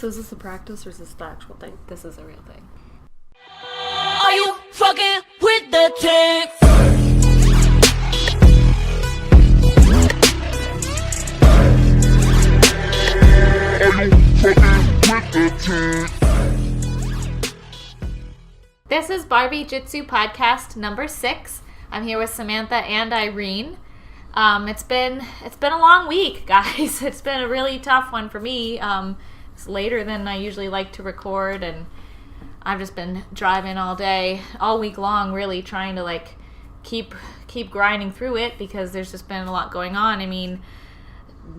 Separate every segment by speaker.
Speaker 1: So is this a practice or is this the actual thing?
Speaker 2: This is a real thing.
Speaker 3: Are you fucking with the tank?
Speaker 2: This is Barbie Jitsu podcast number 6. I'm here with Samantha and Irene. It's been a long week, guys. It's been a really tough one for me. It's later than I usually like to record, and I've just been driving all week long, really trying to keep grinding through it because there's just been a lot going on. I mean,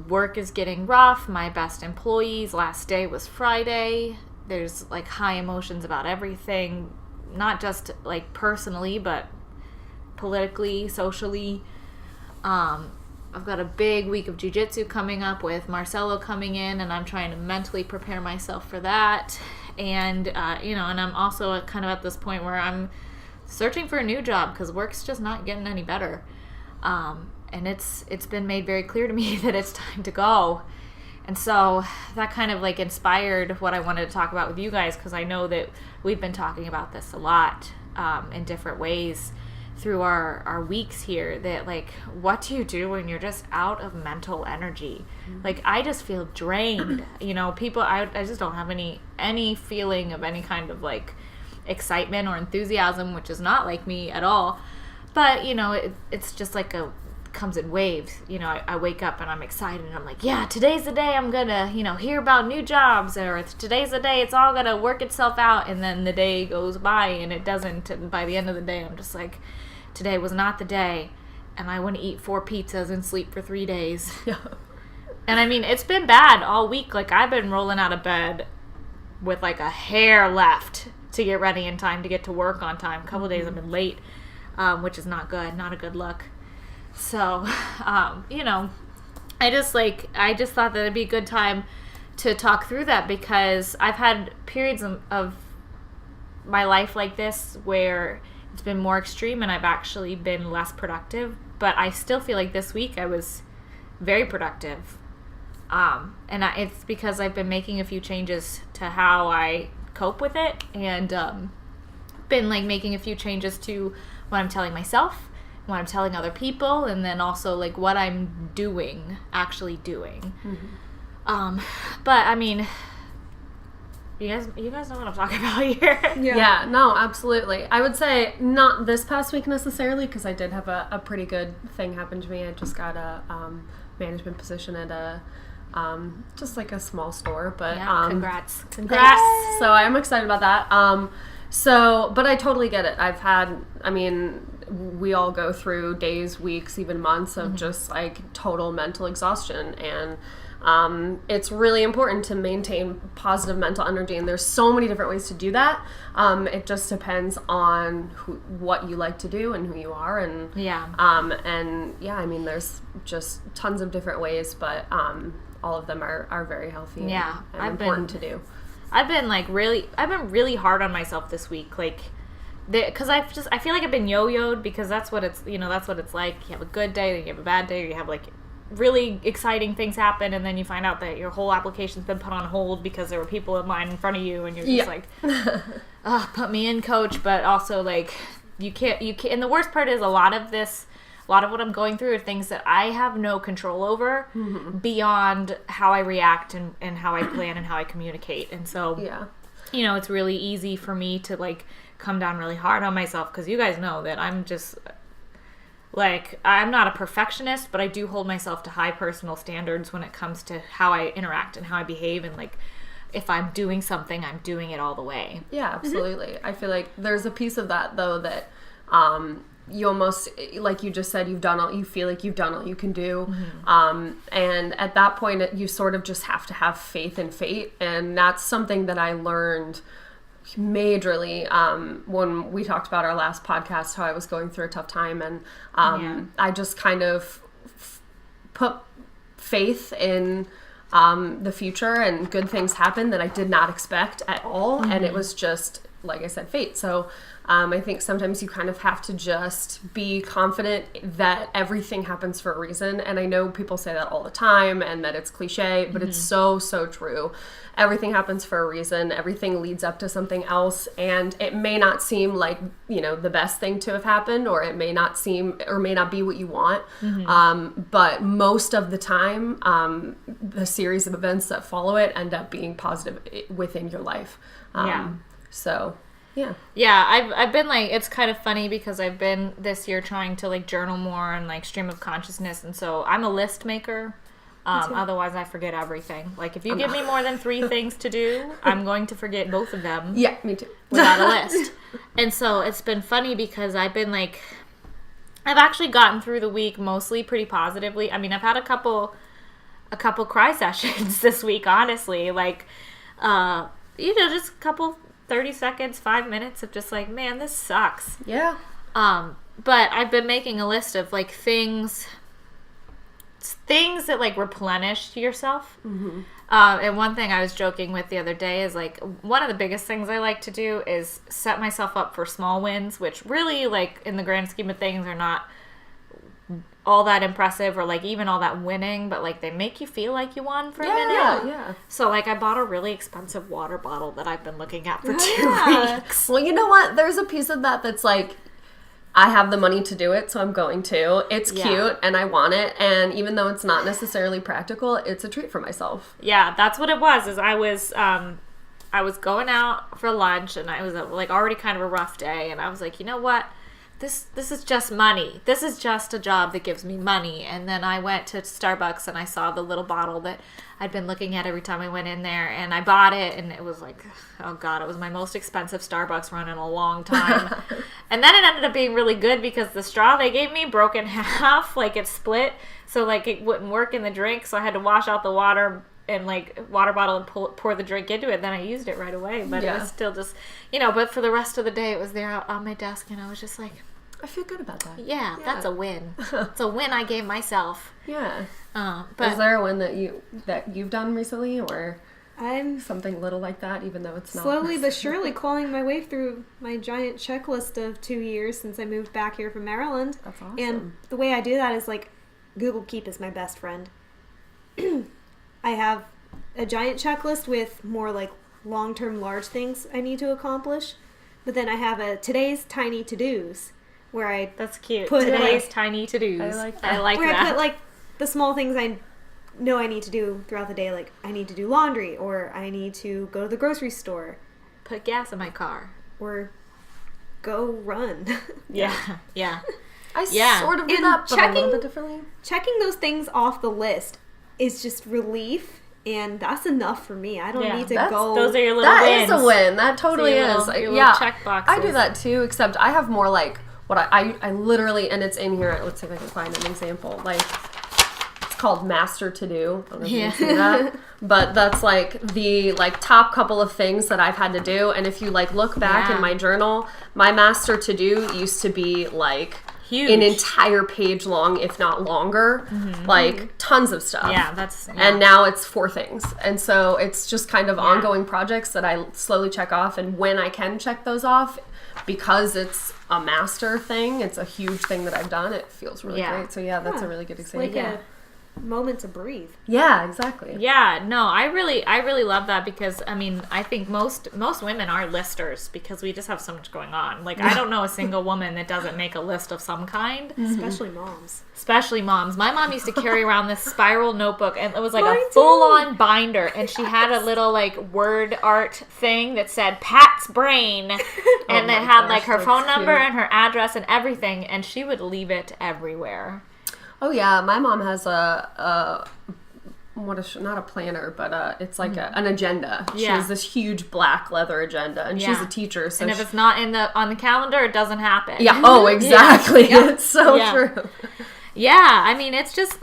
Speaker 2: work is getting rough. My best employees' last day was Friday. There's high emotions about everything, not just personally, but politically, socially. I've got a big week of jiu-jitsu coming up with Marcelo coming in, and I'm trying to mentally prepare myself for that. And, and I'm also kind of at this point where I'm searching for a new job because work's just not getting any better. And it's been made very clear to me that it's time to go. And so that kind of inspired what I wanted to talk about with you guys, because I know that we've been talking about this a lot in different ways through our weeks here, that what do you do when you're just out of mental energy? I just feel drained. People, I just don't have any feeling of any kind of excitement or enthusiasm, which is not like me at all. But it's just comes in waves. I wake up and I'm excited and I'm yeah, today's the day I'm gonna hear about new jobs, or today's the day it's all gonna work itself out. And then the day goes by and it doesn't, and by the end of the day I'm just today was not the day, and I want to eat 4 pizzas and sleep for 3 days.
Speaker 1: Yeah.
Speaker 2: And I mean, it's been bad all week. I've been rolling out of bed with a hair left to get ready in time to get to work on time. A couple days I've been late, which is not good, not a good look. So, I just thought that it'd be a good time to talk through that, because I've had periods of my life like this where it's been more extreme and I've actually been less productive, but I still feel this week I was very productive. It's because I've been making a few changes to how I cope with it, and been making a few changes to what I'm telling myself, what I'm telling other people, and then also what I'm actually doing. But I mean, you guys know what I'm talking about here.
Speaker 1: Yeah, no, absolutely. I would say not this past week necessarily, because I did have a pretty good thing happen to me. I just got a management position at a just a small store, but
Speaker 2: yeah, congrats.
Speaker 1: So I'm excited about that. But I totally get it. We all go through days, weeks, even months of just total mental exhaustion, and it's really important to maintain positive mental energy, and there's so many different ways to do that. It just depends on what you like to do and who you are, and there's just tons of different ways, but all of them are very healthy and important to do.
Speaker 2: I've been really hard on myself this week, because I feel I've been yo-yoed, because that's what it's like. You have a good day, then you have a bad day, or you have really exciting things happen, and then you find out that your whole application's been put on hold because there were people in line in front of you, and you're just oh, put me in, coach. But also you can't, and the worst part is a lot of what I'm going through are things that I have no control over beyond how I react and how I plan and how I communicate. And so it's really easy for me to come down really hard on myself, because you guys know that I'm just I'm not a perfectionist, but I do hold myself to high personal standards when it comes to how I interact and how I behave, and if I'm doing something, I'm doing it all the way.
Speaker 1: Yeah, absolutely. I feel there's a piece of that though that you almost, you just said, you feel you've done all you can do. And at that point you sort of just have to have faith in fate, and that's something that I learned majorly when we talked about our last podcast, how I was going through a tough time, and I just kind of put faith in the future, and good things happen that I did not expect at all. And it was just like I said, fate. So I think sometimes you kind of have to just be confident that everything happens for a reason. And I know people say that all the time and that it's cliche, but it's so, so true. Everything happens for a reason. Everything leads up to something else. And it may not seem like, the best thing to have happened, or it may not seem, or may not be what you want. But most of the time, the series of events that follow it end up being positive within your life. So, yeah.
Speaker 2: Yeah, I've been like, it's kind of funny because I've been this year trying to like journal more and like stream of consciousness. And so I'm a list maker. Otherwise I forget everything. Like if you give me more than 3 things to do, I'm going to forget both of them.
Speaker 1: Yeah, me too.
Speaker 2: Without a list. And so it's been funny because I've been like, I've actually gotten through the week mostly pretty positively. I mean, I've had a couple cry sessions this week, honestly. Like, just a couple 30 seconds, 5 minutes of just like, man, this sucks.
Speaker 1: Yeah.
Speaker 2: But I've been making a list of like things that like replenish yourself. And one thing I was joking with the other day is like, one of the biggest things I like to do is set myself up for small wins, which really like in the grand scheme of things are not all that impressive or like even all that winning, but like they make you feel like you won for a minute.
Speaker 1: Yeah.
Speaker 2: So like I bought a really expensive water bottle that I've been looking at for 2 weeks.
Speaker 1: Well, you know what? There's a piece of that that's like, I have the money to do it, so I'm going to. It's cute, and I want it, and even though it's not necessarily practical, it's a treat for myself.
Speaker 2: Yeah, that's what it was. Is I was going out for lunch, and I was like already kind of a rough day, and I was like, you know what? This is just money. This is just a job that gives me money. And then I went to Starbucks, and I saw the little bottle that I'd been looking at every time I went in there, and I bought it, and it was like, oh God, it was my most expensive Starbucks run in a long time. And then it ended up being really good because the straw they gave me broke in half, like it split, so like it wouldn't work in the drink, so I had to wash out the water and like water bottle and pour the drink into it. Then I used it right away, but it was still just, but for the rest of the day it was there on my desk, and I was just like,
Speaker 1: I feel good about that.
Speaker 2: Yeah, that's a win. It's a win I gave myself.
Speaker 1: Yeah.
Speaker 2: But
Speaker 1: is there a win that you've done recently, or
Speaker 4: I'm
Speaker 1: something little like that, even though it's not
Speaker 4: slowly but surely clawing my way through my giant checklist of 2 years since I moved back here from Maryland.
Speaker 1: That's awesome.
Speaker 4: And the way I do that is like Google Keep is my best friend. I have a giant checklist with more like long-term large things I need to accomplish, but then I have a today's tiny to-dos where I
Speaker 2: that's cute.
Speaker 4: Put
Speaker 2: Today's
Speaker 4: like,
Speaker 2: tiny to-dos.
Speaker 1: I like that.
Speaker 2: I like
Speaker 4: where
Speaker 2: that.
Speaker 4: I put like the small things I know I need to do throughout the day, like I need to do laundry, or I need to go to the grocery store,
Speaker 2: put gas in my car,
Speaker 4: or go run.
Speaker 2: Yeah.
Speaker 1: I sort of do
Speaker 4: And
Speaker 1: that, but a little bit differently.
Speaker 4: Checking those things off the list is just relief, and that's enough for me. I don't need to go.
Speaker 2: Those are your little wins.
Speaker 1: That is a win. That totally is.
Speaker 2: Your little check boxes.
Speaker 1: I do that too, except I have more like what I literally, and it's in here. Let's see if I can find an example. Like, it's called Master To Do. I don't know if you can see that. But that's like the top couple of things that I've had to do. And if you like look back in my journal, my Master To Do used to be like
Speaker 2: huge,
Speaker 1: an entire page long, if not longer, like tons of stuff. And now it's 4 things. And so it's just kind of ongoing projects that I slowly check off. And when I can check those off, because it's a master thing, it's a huge thing that I've done, it feels really great. So that's a really good example.
Speaker 4: Like a moment to breathe.
Speaker 1: Yeah, exactly.
Speaker 2: Yeah, no, I really love that because I mean, I think most women are listers because we just have so much going on. Like, I don't know a single woman that doesn't make a list of some kind.
Speaker 4: Especially moms.
Speaker 2: Especially moms. My mom used to carry around this spiral notebook, and it was like a full-on binder, and she had a little like word art thing that said Pat's brain, and it had like her phone number and her address and everything, and she would leave it everywhere.
Speaker 1: Oh yeah, my mom has not a planner, but it's like an agenda. She has this huge black leather agenda, and she's a teacher. So
Speaker 2: and if it's not on the calendar, it doesn't happen.
Speaker 1: Yeah. Oh, exactly. It's so true.
Speaker 2: Yeah. I mean, it's just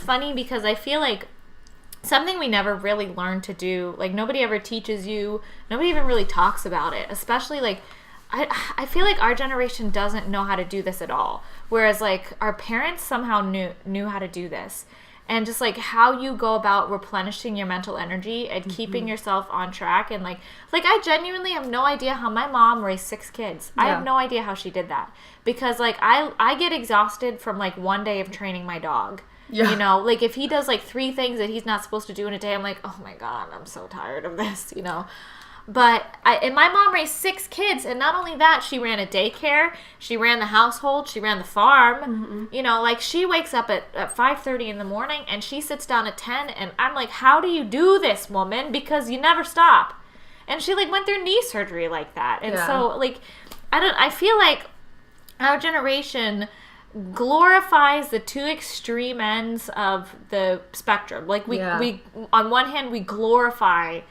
Speaker 2: funny because I feel like something we never really learn to do. Like, nobody ever teaches you. Nobody even really talks about it. Especially like, I feel like our generation doesn't know how to do this at all. Whereas like our parents somehow knew how to do this. and just like how you go about replenishing your mental energy and keeping yourself on track. And like I genuinely have no idea how my mom raised 6 kids. I have no idea how she did that, because like I get exhausted from like one day of training my dog. Yeah. You know, like if he does like 3 things that he's not supposed to do in a day, I'm like, oh my God, I'm so tired of this, you know. But and my mom raised 6 kids, and not only that, she ran a daycare, she ran the household, she ran the farm. You know, like she wakes up at 5:30 in the morning and she sits down at 10, and I'm like, how do you do this, woman? Because you never stop. And she like went through knee surgery like that. And so like I feel like our generation glorifies the 2 extreme ends of the spectrum. Like we on one hand we glorify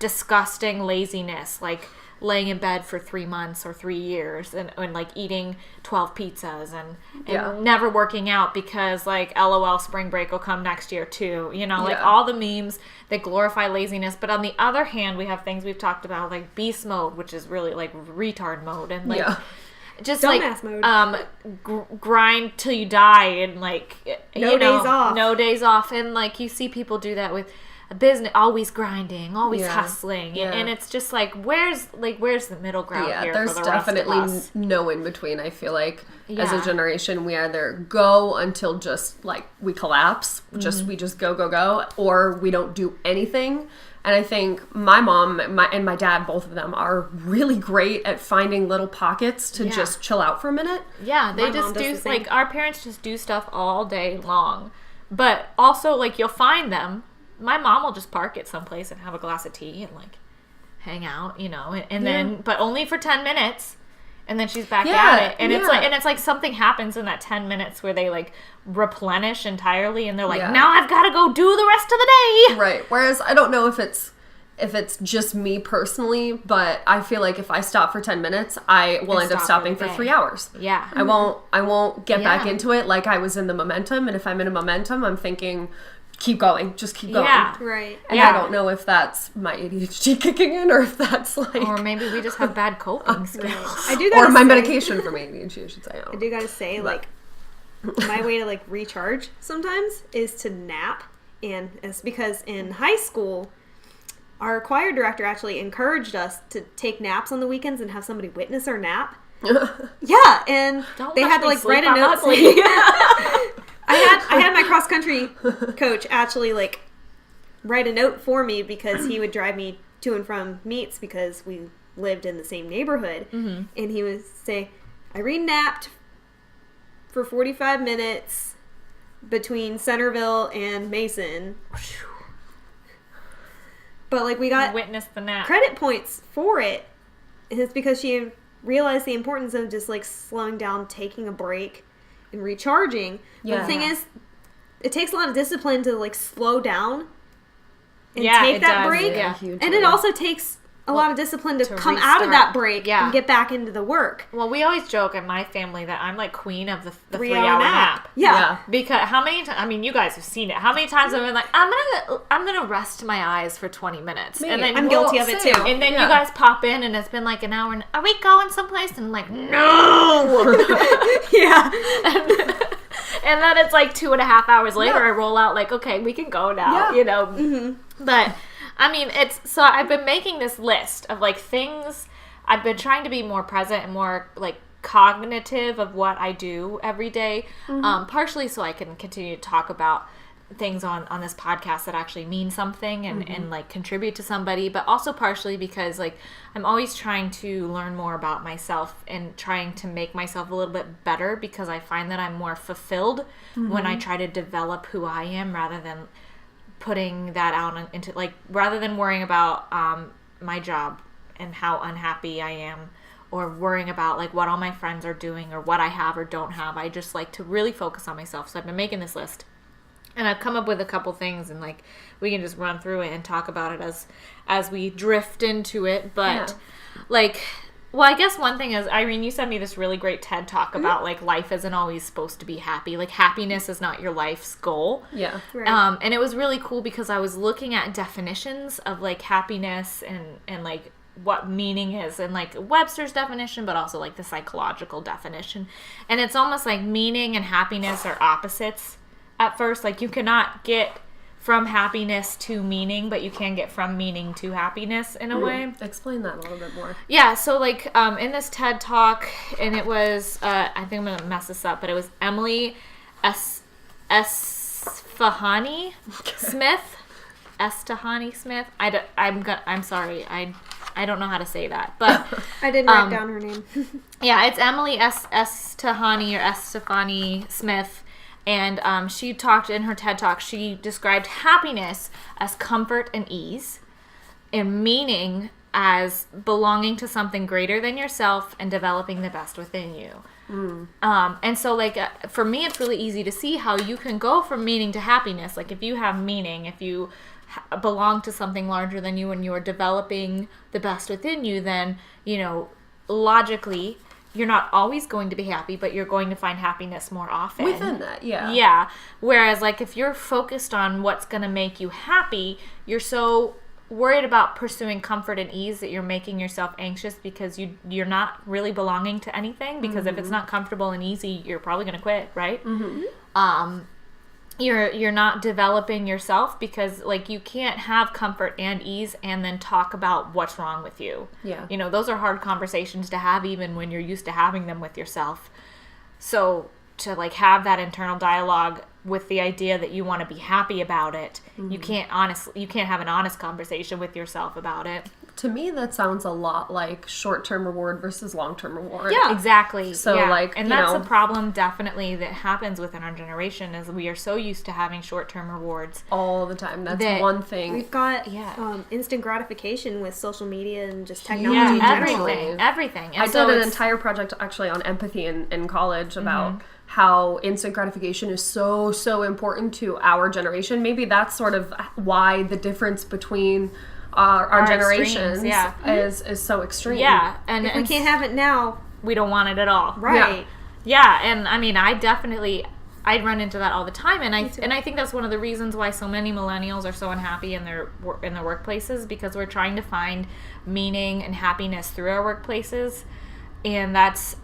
Speaker 2: disgusting laziness, like laying in bed for 3 months or 3 years and like eating 12 pizzas and never working out because like LOL spring break will come next year too, you know, like all the memes that glorify laziness. But on the other hand, we have things we've talked about like beast mode, which is really like retard mode, and like just dumbass mode. Grind till you die, and like
Speaker 4: no
Speaker 2: days off, and like you see people do that with a business, always grinding, always hustling, and it's just like where's the middle ground here?
Speaker 1: There's
Speaker 2: for the
Speaker 1: definitely
Speaker 2: rest of us?
Speaker 1: No in between. I feel like as a generation, we either go until just like we collapse, we just go, or we don't do anything. And I think my mom and my dad, both of them, are really great at finding little pockets to just chill out for a minute.
Speaker 2: Yeah, they just do, like, our parents just do stuff all day long. But also, like, you'll find them. My mom will just park at someplace and have a glass of tea and, like, hang out, you know, and then, but only for 10 minutes. And then she's back at it. And it's like something happens in that 10 minutes where they like replenish entirely, and they're like, now I've got to go do the rest of the day.
Speaker 1: Right. Whereas I don't know if it's just me personally, but I feel like if I stop for 10 minutes, I will end up stopping for 3 hours.
Speaker 2: Yeah.
Speaker 1: I won't get back into it like I was in the momentum. And if I'm in a momentum, I'm thinking, keep going, just keep going.
Speaker 2: Yeah,
Speaker 4: right.
Speaker 1: And I don't know if that's my ADHD kicking in, or if that's like,
Speaker 2: or maybe we just have bad coping skills.
Speaker 1: Or my medication for my ADHD, I should say.
Speaker 4: I do gotta say, like, my way to like recharge sometimes is to nap, and it's because in high school, our choir director actually encouraged us to take naps on the weekends and have somebody witness our nap. Yeah, and they had to like write a note. I had my cross country coach actually like write a note for me, because he would drive me to and from meets because we lived in the same neighborhood. And he would say, Irene napped for 45 minutes between Centerville and Mason. But like we got
Speaker 2: witness the nap
Speaker 4: credit points for it. And it's because she realized the importance of just like slowing down, taking a break, and recharging. But the thing is, it takes a lot of discipline to like slow down and take that break. And it also takes a lot of discipline to come out of that break and get back into the work.
Speaker 2: Well, we always joke in my family that I'm like queen of the 3-hour nap.
Speaker 4: Yeah.
Speaker 2: Because how many times, I mean, you guys have seen it. How many times I've been like, I'm gonna rest my eyes for 20 minutes.
Speaker 4: And then I'm guilty of it too.
Speaker 2: And then you guys pop in and it's been like an hour and, are we going someplace? And I'm like, no! And then it's like 2.5 hours later, I roll out like, okay, we can go now, you know? But I mean, so I've been making this list of like things. I've been trying to be more present and more like cognitive of what I do every day, partially so I can continue to talk about things on this podcast that actually mean something and like contribute to somebody, but also partially because like I'm always trying to learn more about myself and trying to make myself a little bit better, because I find that I'm more fulfilled when I try to develop who I am rather than putting that out into like, rather than worrying about my job and how unhappy I am, or worrying about like what all my friends are doing or what I have or don't have. I just like to really focus on myself. So I've been making this list, and I've come up with a couple things, and like we can just run through it and talk about it as we drift into it. But like, well, I guess one thing is, Irene, you sent me this really great TED talk about like life isn't always supposed to be happy. Like happiness is not your life's goal.
Speaker 1: Yeah.
Speaker 4: Right.
Speaker 2: And it was really cool because I was looking at definitions of like happiness and like what meaning is, and like Webster's definition, but also like the psychological definition. And it's almost like meaning and happiness are opposites. at first. Like, you cannot get from happiness to meaning, but you can get from meaning to happiness in a way.
Speaker 1: Explain that a little bit more.
Speaker 2: Yeah, so like in this TED Talk, and it was, I think I'm going to mess this up, but it was Emily Esfahani Smith. Estahani Smith. I'm sorry. I don't know how to say that, but
Speaker 4: I didn't write down her name.
Speaker 2: yeah, it's Emily Estahani or Estefani Smith. And she talked in her TED Talk, she described happiness as comfort and ease, and meaning as belonging to something greater than yourself and developing the best within you. And so, like, for me, it's really easy to see how you can go from meaning to happiness. Like, if you have meaning, if you belong to something larger than you and you're developing the best within you, then, you know, logically, you're not always going to be happy, but you're going to find happiness more often.
Speaker 1: Within that, yeah.
Speaker 2: Yeah. Whereas, like, if you're focused on what's going to make you happy, you're so worried about pursuing comfort and ease that you're making yourself anxious because you're not really belonging to anything. Because if it's not comfortable and easy, you're probably going to quit, right? You're not developing yourself because, like, you can't have comfort and ease and then talk about what's wrong with you.
Speaker 1: Yeah.
Speaker 2: You know, those are hard conversations to have even when you're used to having them with yourself. So to, like, have that internal dialogue with the idea that you want to be happy about it, you can't have an honest conversation with yourself about it.
Speaker 1: To me, that sounds a lot like short-term reward versus long-term reward.
Speaker 2: Yeah, exactly.
Speaker 1: So,
Speaker 2: yeah.
Speaker 1: like,
Speaker 2: and
Speaker 1: you
Speaker 2: that's
Speaker 1: know,
Speaker 2: a problem definitely that happens within our generation is we are so used to having short-term rewards
Speaker 1: all the time. That's
Speaker 2: that
Speaker 1: one thing.
Speaker 4: We've got
Speaker 2: Yeah.
Speaker 4: Instant gratification with social media and just technology in general.
Speaker 2: everything. And
Speaker 1: I
Speaker 2: so
Speaker 1: did an
Speaker 2: it's-
Speaker 1: entire project actually on empathy in college about how instant gratification is so important to our generation. Maybe that's sort of why the difference between our generations is so extreme.
Speaker 2: Yeah, and
Speaker 4: If we can't have it now,
Speaker 2: we don't want it at all.
Speaker 4: right?
Speaker 2: Yeah, and I mean, I run into that all the time, and I think that's one of the reasons why so many millennials are so unhappy in their workplaces, because we're trying to find meaning and happiness through our workplaces, and that's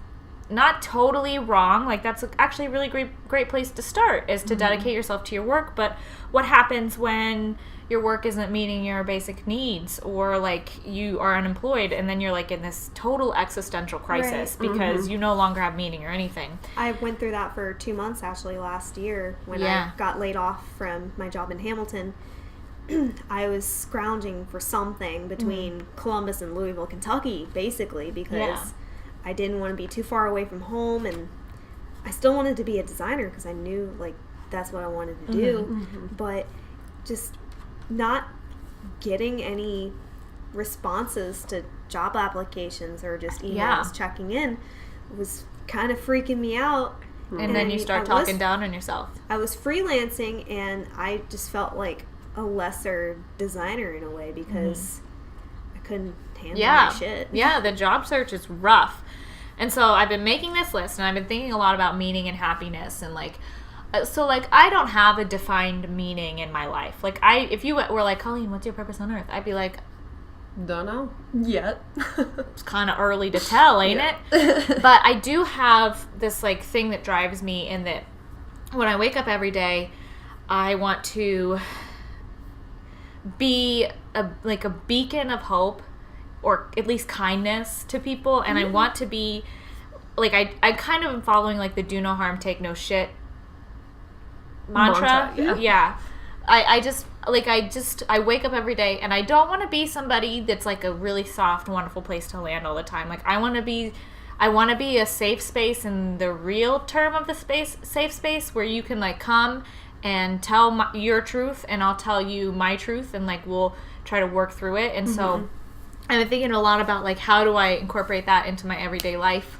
Speaker 2: not totally wrong. Like, that's actually a really great place to start, is to dedicate yourself to your work. But what happens when your work isn't meeting your basic needs, or like you are unemployed and then you're like in this total existential crisis because you no longer have meaning or anything?
Speaker 4: I went through that for 2 months actually last year when I got laid off from my job in Hamilton. I was scrounging for something between Columbus and Louisville, Kentucky, basically, because I didn't want to be too far away from home, and I still wanted to be a designer because I knew, like, that's what I wanted to do. But just not getting any responses to job applications or just emails checking in was kind of freaking me out.
Speaker 2: And then you start talking down on yourself.
Speaker 4: I was freelancing, and I just felt like a lesser designer in a way because I couldn't handle my shit.
Speaker 2: Yeah, the job search is rough. And so I've been making this list, and I've been thinking a lot about meaning and happiness, and like, so like, I don't have a defined meaning in my life. Like, if you were like, Colleen, what's your purpose on earth? I'd be like,
Speaker 1: don't know yet.
Speaker 2: It's kind of early to tell, ain't it? But I do have this like thing that drives me, in that when I wake up every day, I want to be a beacon of hope, or at least kindness to people. And I want to be like, I kind of am following like the do no harm, take no shit mantra. I wake up every day, and I don't want to be somebody that's like a really soft, wonderful place to land all the time. Like, I want to be a safe space in the real term of the safe space, where you can like come and tell your truth, and I'll tell you my truth, and like we'll try to work through it. And so I've been thinking a lot about like, how do I incorporate that into my everyday life,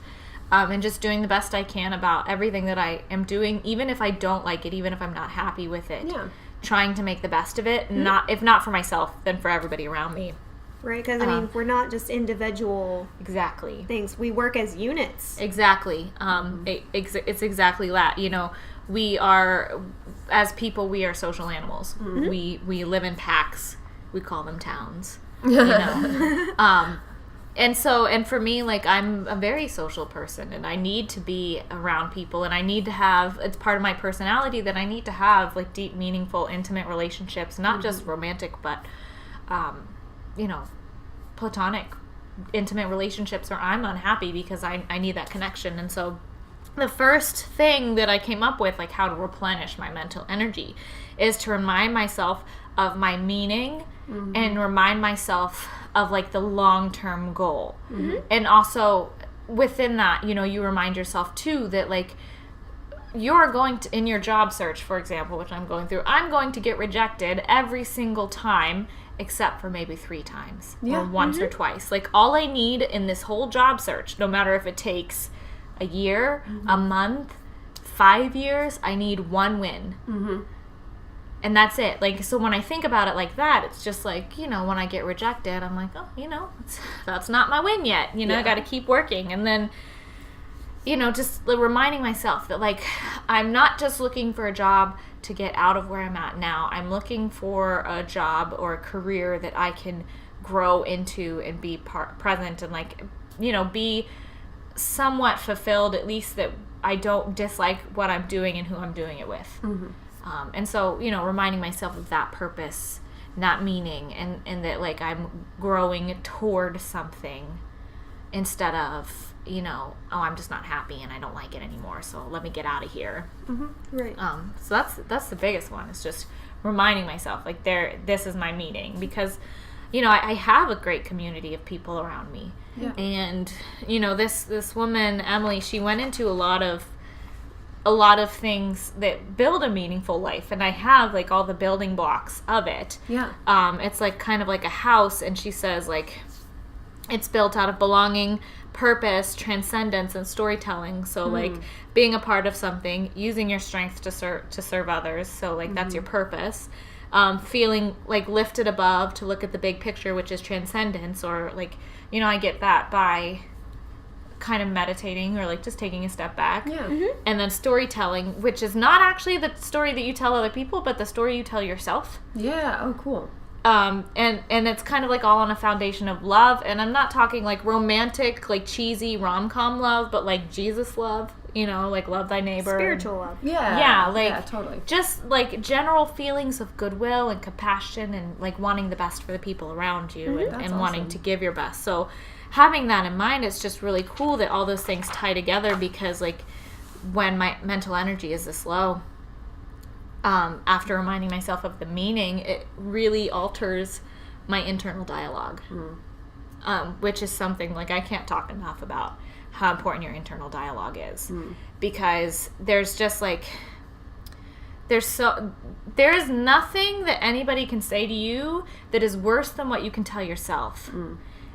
Speaker 2: and just doing the best I can about everything that I am doing, even if I don't like it, even if I'm not happy with it.
Speaker 1: Yeah.
Speaker 2: Trying to make the best of it, if not for myself, then for everybody around me.
Speaker 4: Right, because I mean, we're not just individual
Speaker 2: Exactly.
Speaker 4: things. We work as units.
Speaker 2: Exactly. It's exactly that. You know, we are, as people, we are social animals. We live in packs. We call them towns. You know, And for me, like, I'm a very social person, and I need to be around people, and I need to have, it's part of my personality that I need to have, like, deep, meaningful, intimate relationships, not just romantic, but, platonic, intimate relationships where I'm unhappy because I need that connection. And so the first thing that I came up with, like, how to replenish my mental energy, is to remind myself of my meaning and remind myself of, like, the long-term goal. And also within that, you remind yourself too that, like, you're going to, in your job search, for example, which I'm going through, I'm going to get rejected every single time except for maybe 3 times or once or twice. Like, all I need in this whole job search, no matter if it takes a year, a month, 5 years, I need 1 win. And that's it. Like, so when I think about it like that, it's just like, when I get rejected, I'm like, oh, that's not my win yet. I got to keep working. And then, just reminding myself that, like, I'm not just looking for a job to get out of where I'm at now. I'm looking for a job or a career that I can grow into and be present and, like, be somewhat fulfilled, at least that I don't dislike what I'm doing and who I'm doing it with. And so, reminding myself of that purpose, that meaning, and that, like, I'm growing toward something instead of, I'm just not happy and I don't like it anymore, so let me get out of here.
Speaker 4: Right.
Speaker 2: So that's the biggest one. It's just reminding myself, like, this is my meaning, because, I have a great community of people around me.
Speaker 1: Yeah.
Speaker 2: And, this woman, Emily, she went into a lot of things that build a meaningful life, and I have, like, all the building blocks of it.
Speaker 1: Yeah.
Speaker 2: It's like kind of like a house, and she says, like, it's built out of belonging, purpose, transcendence, and storytelling. So, like, being a part of something, using your strength to serve others. So, like, that's your purpose. Feeling, like, lifted above to look at the big picture, which is transcendence, or, like, I get that by kind of meditating or, like, just taking a step back.
Speaker 1: Yeah.
Speaker 2: And then storytelling, which is not actually the story that you tell other people, but the story you tell yourself.
Speaker 1: Yeah. Oh, cool.
Speaker 2: And it's kind of, like, all on a foundation of love, and I'm not talking, like, romantic, like, cheesy rom-com love, but, like, Jesus love, like, love thy neighbor.
Speaker 4: Spiritual love.
Speaker 2: Yeah, like,
Speaker 1: yeah, totally.
Speaker 2: Just, like, general feelings of goodwill and compassion and, like, wanting the best for the people around you and wanting to give your best. So having that in mind, it's just really cool that all those things tie together, because, like, when my mental energy is this low, after reminding myself of the meaning, it really alters my internal dialogue, which is something, like, I can't talk enough about how important your internal dialogue is, because there's just, like, there is nothing that anybody can say to you that is worse than what you can tell yourself.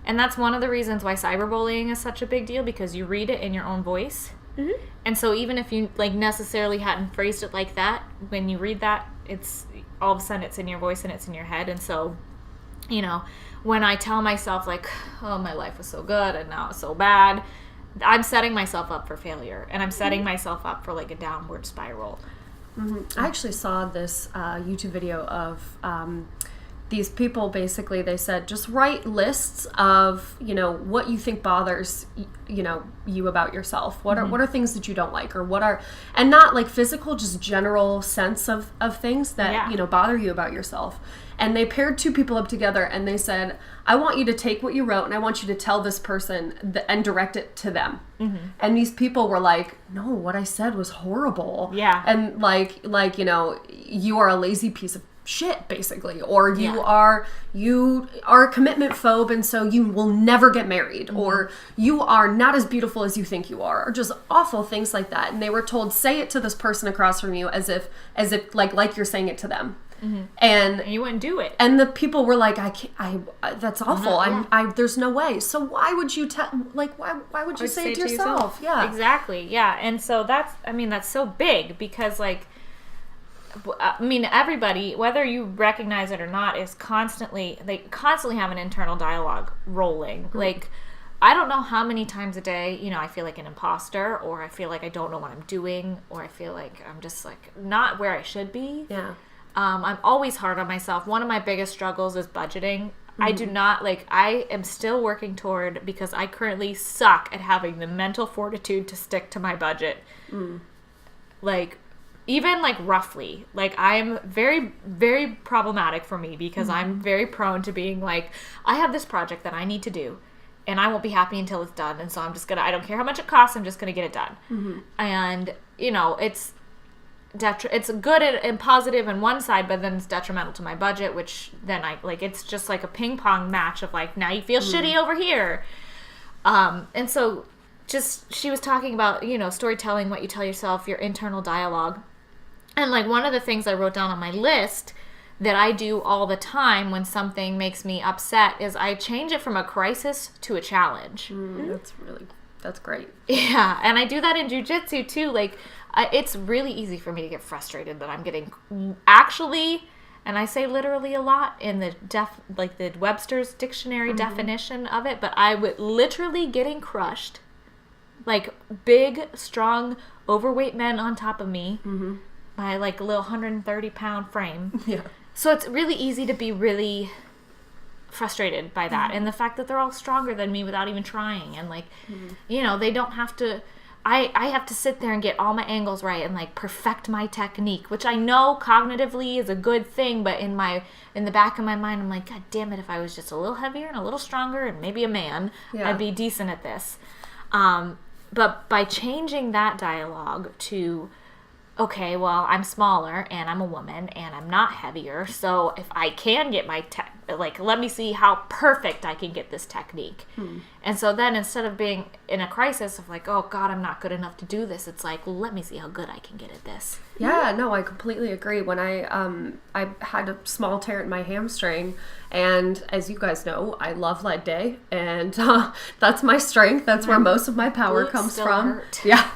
Speaker 2: And that's one of the reasons why cyberbullying is such a big deal, because you read it in your own voice. And so even if you, like, necessarily hadn't phrased it like that, when you read that, it's all of a sudden it's in your voice and it's in your head. And so, when I tell myself, like, oh, my life was so good and now it's so bad, I'm setting myself up for failure, and I'm setting myself up for, like, a downward spiral.
Speaker 1: I actually saw this YouTube video of these people. Basically, they said, just write lists of, what you think bothers, you about yourself. What are things that you don't like, or and not, like, physical, just general sense of things that, bother you about yourself. And they paired 2 people up together, and they said, I want you to take what you wrote, and I want you to tell this person and direct it to them. And these people were like, no, what I said was horrible.
Speaker 2: Yeah.
Speaker 1: And like, you are a lazy piece of shit, basically, or you are a commitment phobe, and so you will never get married, or you are not as beautiful as you think you are, or just awful things like that. And they were told, say it to this person across from you as if like you're saying it to them. And
Speaker 2: you wouldn't do it.
Speaker 1: And the people were like, that's awful. There's no way. So why would you why would you say it to yourself? Yeah,
Speaker 2: exactly. Yeah. And so that's so big, because, like, everybody, whether you recognize it or not, they constantly have an internal dialogue rolling. Like, I don't know how many times a day, I feel like an imposter, or I feel like I don't know what I'm doing, or I feel like I'm just, like, not where I should be.
Speaker 1: Yeah.
Speaker 2: I'm always hard on myself. One of my biggest struggles is budgeting. I do not, like, I am still working toward, because I currently suck at having the mental fortitude to stick to my budget. Like, even, like, roughly. Like, I'm very, very problematic for me, because I'm very prone to being like, I have this project that I need to do, and I won't be happy until it's done, and so I'm just gonna, I don't care how much it costs, I'm just gonna get it done. And, you know, it's good and positive on one side, but then it's detrimental to my budget, which then it's just like a ping pong match of, like, now you feel shitty over here. And so just, she was talking about, you know, storytelling, what you tell yourself, your internal dialogue. And, like, one of the things I wrote down on my list that I do all the time when something makes me upset is I change it from a crisis to a challenge.
Speaker 1: That's great.
Speaker 2: Yeah, and I do that in jiu-jitsu too. Like, it's really easy for me to get frustrated that I'm getting, actually, and I say literally a lot in the the Webster's dictionary definition of it, but I would literally getting crushed, like big, strong, overweight men on top of me, my like little 130-pound frame.
Speaker 1: Yeah.
Speaker 2: So it's really easy to be really frustrated by that, and the fact that they're all stronger than me without even trying, and like, you know, they don't have to. I have to sit there and get all my angles right and like perfect my technique, which I know cognitively is a good thing, but in the back of my mind, I'm like, God damn it, if I was just a little heavier and a little stronger and maybe a man, I'd be decent at this. But by changing that dialogue to, okay, well, I'm smaller and I'm a woman and I'm not heavier, so if I can get my let me see how perfect I can get this technique. And so then instead of being in a crisis of like, oh God, I'm not good enough to do this, it's like, let me see how good I can get at this.
Speaker 1: Yeah, no, I completely agree. When I had a small tear in my hamstring, and as you guys know, I love leg day, and that's my strength. That's where most of my power comes from.
Speaker 2: Hurt.
Speaker 1: Yeah.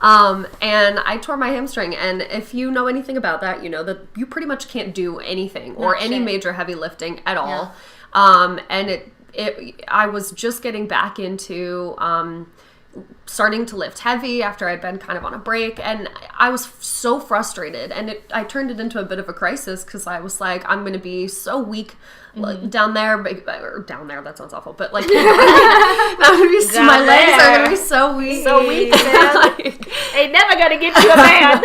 Speaker 1: And I tore my hamstring, and if you know anything about that, you know that you pretty much can't do anything or any major heavy lifting at all. And I was just getting back into starting to lift heavy after I'd been kind of on a break, and I was so frustrated, and I turned it into a bit of a crisis, because I was like, I'm going to be so weak down there, that sounds awful, but like that would be my legs are going to be so weak, man.
Speaker 2: Like, ain't never gonna get you a man.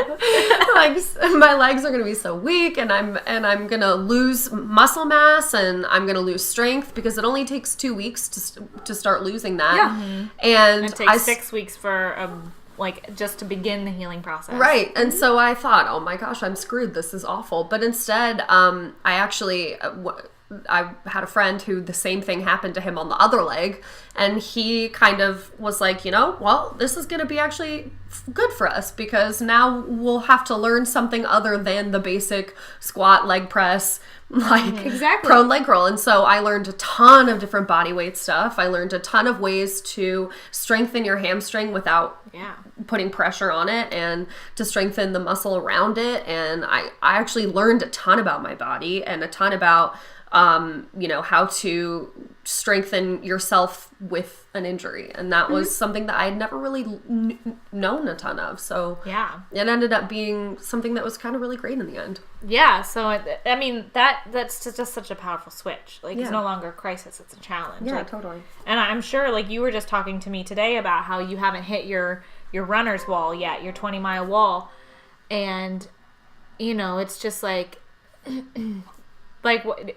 Speaker 1: Like, my legs are going to be so weak, and I'm going to lose muscle mass, and I'm going to lose strength, because it only takes 2 weeks to start losing that. And
Speaker 2: it takes 6 weeks for just to begin the healing process.
Speaker 1: Right. And so I thought, oh my gosh, I'm screwed. This is awful. But instead, I actually, I had a friend who the same thing happened to him on the other leg. And he kind of was like, you know, well, this is going to be actually good for us, because now we'll have to learn something other than the basic squat, leg press, like prone leg roll. And so I learned a ton of different body weight stuff. I learned a ton of ways to strengthen your hamstring without putting pressure on it, and to strengthen the muscle around it. And I actually learned a ton about my body, and a ton about you know, how to strengthen yourself with an injury. And that was something that I had never really known a ton of. So it ended up being something that was kind of really great in the end.
Speaker 2: Yeah. So, I mean, that's just such a powerful switch. Like, it's no longer a crisis, it's a challenge.
Speaker 1: Yeah,
Speaker 2: like,
Speaker 1: totally.
Speaker 2: And I'm sure, like, you were just talking to me today about how you haven't hit your runner's wall yet, your 20-mile wall. And, you know, it's just like, like, what...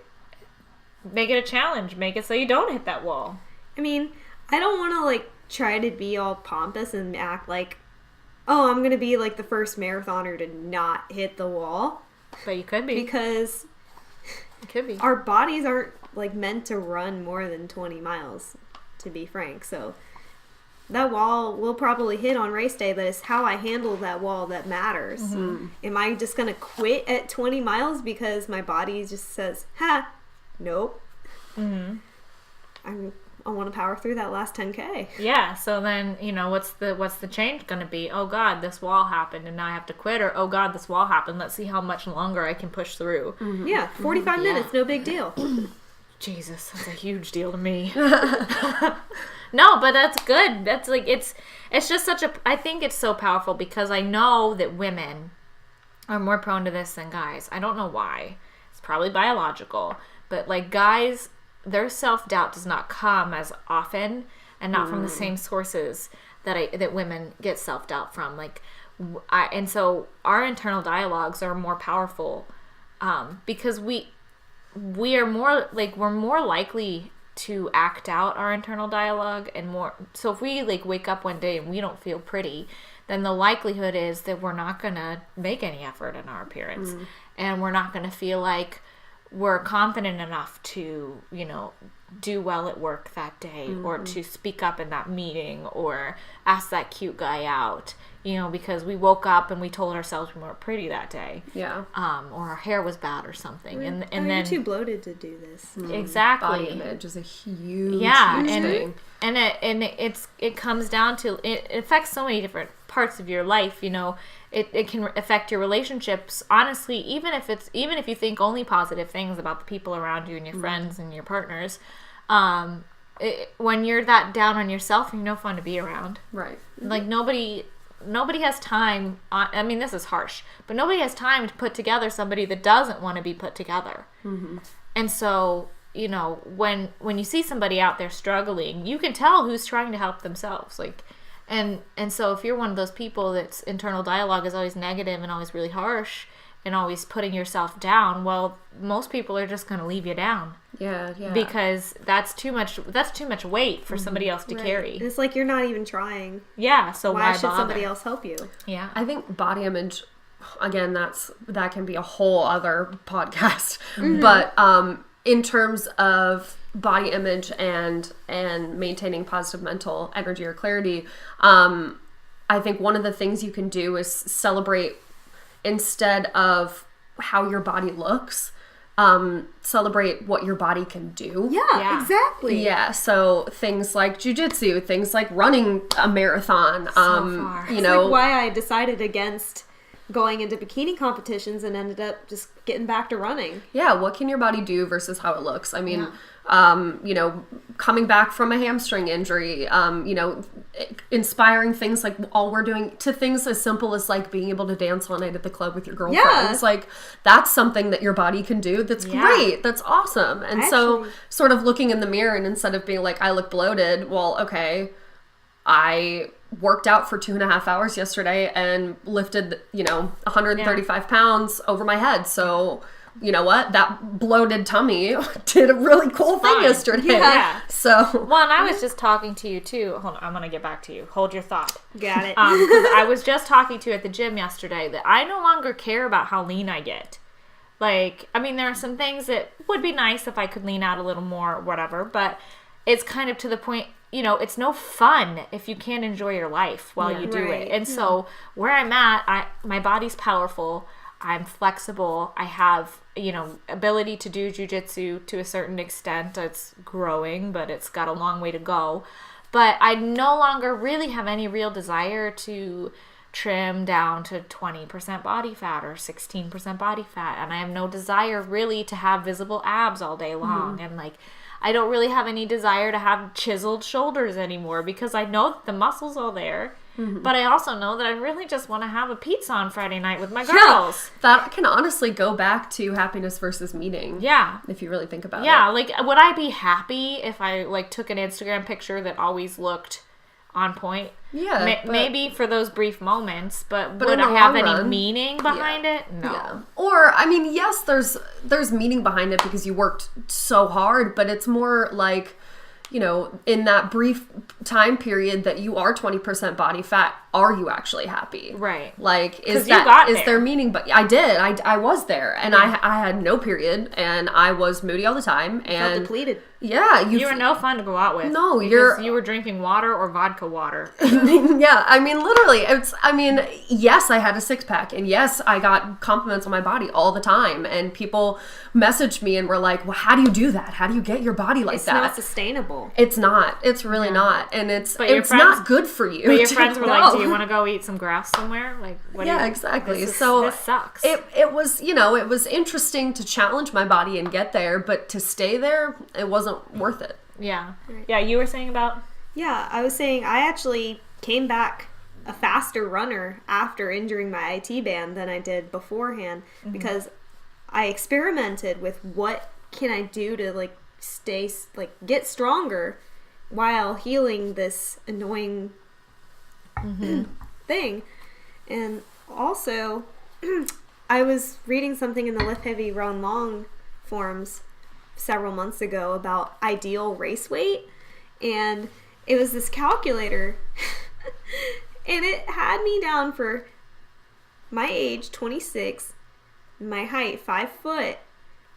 Speaker 2: Make it a challenge. Make it so you don't hit that wall.
Speaker 4: I mean, I don't want to, like, try to be all pompous and act like, oh, I'm going to be, like, the first marathoner to not hit the wall.
Speaker 2: But you could be.
Speaker 4: Because
Speaker 2: it could be.
Speaker 4: Our bodies aren't, like, meant to run more than 20 miles, to be frank. So that wall will probably hit on race day, but it's how I handle that wall that matters. Am I just going to quit at 20 miles because my body just says, nope. I want to power through that last 10K.
Speaker 2: Yeah, so then, you know, what's the change going to be? Oh God, this wall happened and now I have to quit, or oh God, this wall happened. Let's see how much longer I can push through.
Speaker 4: Yeah, 45 minutes, no big deal.
Speaker 2: Jesus, that's a huge deal to me. No, but that's good. That's like, it's just I think it's so powerful, because I know that women are more prone to this than guys. I don't know why. It's probably biological. But, like, guys, their self-doubt does not come as often and not from the same sources that women get self-doubt from. Like, and so our internal dialogues are more powerful because we are more like, we're more likely to act out our internal dialogue and more. So if we like wake up one day and we don't feel pretty, then the likelihood is that we're not going to make any effort in our appearance, and we're not going to feel like we're confident enough to, you know, do well at work that day, or to speak up in that meeting, or ask that cute guy out, you know, because we woke up and we told ourselves we weren't pretty that day.
Speaker 1: Yeah.
Speaker 2: Or our hair was bad or something. And then
Speaker 4: you're too bloated to do this.
Speaker 2: Exactly.
Speaker 1: Body image is a huge, huge
Speaker 2: and
Speaker 1: thing.
Speaker 2: It comes down to, it affects so many different parts of your life, you know. It can affect your relationships, honestly, even if you think only positive things about the people around you and your friends and your partners. When you're that down on yourself, you're no fun to be around.
Speaker 1: Right.
Speaker 2: Like, nobody has time, I mean, this is harsh, but nobody has time to put together somebody that doesn't want to be put together. And so, you know, when you see somebody out there struggling, you can tell who's trying to help themselves. Like, and so if you're one of those people that's internal dialogue is always negative and always really harsh and always putting yourself down, well, most people are just going to leave you down.
Speaker 1: Yeah.
Speaker 2: Because that's too much weight for somebody else to carry.
Speaker 4: And it's like you're not even trying.
Speaker 2: Yeah, so why
Speaker 4: should
Speaker 2: bother?
Speaker 4: somebody else help you?
Speaker 2: Yeah.
Speaker 1: I think body image, again, that can be a whole other podcast. But in terms of body image and maintaining positive mental energy or clarity, I think one of the things you can do is celebrate, instead of how your body looks, celebrate what your body can do.
Speaker 4: Yeah, exactly.
Speaker 1: Yeah, so things like jujitsu, things like running a marathon,
Speaker 2: far.
Speaker 1: you
Speaker 4: It's
Speaker 1: know,
Speaker 4: like why I decided against going into bikini competitions and ended up just getting back to running.
Speaker 1: yeah, what can your body do versus how it looks? I mean, you know, coming back from a hamstring injury, you know, inspiring things like all we're doing, to things as simple as like being able to dance all night at the club with your girlfriends. Like, that's something that your body can do. That's great. That's awesome. And so sort of looking in the mirror, and instead of being like, I look bloated, well, okay, I worked out for 2.5 hours yesterday and lifted, you know, 135 pounds over my head. So, you know what? That bloated tummy did a really cool thing yesterday.
Speaker 2: Yeah.
Speaker 1: So,
Speaker 2: well, and I was just talking to you too. Hold on, I'm gonna get back to you. Hold your thought.
Speaker 4: Got it.
Speaker 2: 'Cause I was just talking to you at the gym yesterday that I no longer care about how lean I get. Like, I mean, there are some things that would be nice if I could lean out a little more or whatever, but it's kind of to the point, you know, it's no fun if you can't enjoy your life while you do it. And so where I'm at, my body's powerful. I'm flexible. I have, you know, ability to do jujitsu to a certain extent. It's growing, but it's got a long way to go. But I no longer really have any real desire to trim down to 20% body fat or 16% body fat. And I have no desire really to have visible abs all day long. And like, I don't really have any desire to have chiseled shoulders anymore because I know that the muscle's all there. But I also know that I really just want to have a pizza on Friday night with my girls.
Speaker 1: that can honestly go back to happiness versus meaning.
Speaker 2: Yeah.
Speaker 1: If you really think about it.
Speaker 2: Yeah, like, would I be happy if I, like, took an Instagram picture that always looked on point?
Speaker 1: Yeah.
Speaker 2: Maybe for those brief moments, but
Speaker 1: in
Speaker 2: would
Speaker 1: the
Speaker 2: I have
Speaker 1: long
Speaker 2: any
Speaker 1: run,
Speaker 2: meaning behind it? No.
Speaker 1: Yeah. Or, I mean, yes, there's meaning behind it because you worked so hard, but it's more like, you know, in that brief time period that you are 20% body fat, are you actually happy?
Speaker 2: Right.
Speaker 1: Like, is
Speaker 2: there
Speaker 1: there meaning? But I did. I was there, and I had no period, and I was moody all the time, and
Speaker 4: Felt depleted.
Speaker 1: Yeah,
Speaker 2: You were no fun to go out with.
Speaker 1: No,
Speaker 2: you were drinking water or vodka water.
Speaker 1: Yeah, I mean, literally, yes, I had a six pack, and yes, I got compliments on my body all the time, and people messaged me and were like, well, how do you do that? How do you get your body like
Speaker 4: It's
Speaker 1: that?
Speaker 4: not sustainable.
Speaker 1: It's not. It's really not. And it's
Speaker 2: friends-
Speaker 1: not good for you.
Speaker 2: But your friends were like,
Speaker 1: No.
Speaker 2: do you want to go eat some grass somewhere? Like, what
Speaker 1: Yeah,
Speaker 2: do you,
Speaker 1: exactly.
Speaker 2: This
Speaker 1: So
Speaker 2: sucks.
Speaker 1: It was, you know, it was interesting to challenge my body and get there, but to stay there, it wasn't worth it.
Speaker 2: Yeah. Yeah, you were saying about...
Speaker 4: Yeah, I was saying I actually came back a faster runner after injuring my IT band than I did beforehand because I experimented with what can I do to like get stronger while healing this annoying thing. And also, I was reading something in the Lift Heavy Run Long forums several months ago about ideal race weight, and it was this calculator and it had me down for my age, 26, my height, 5 foot.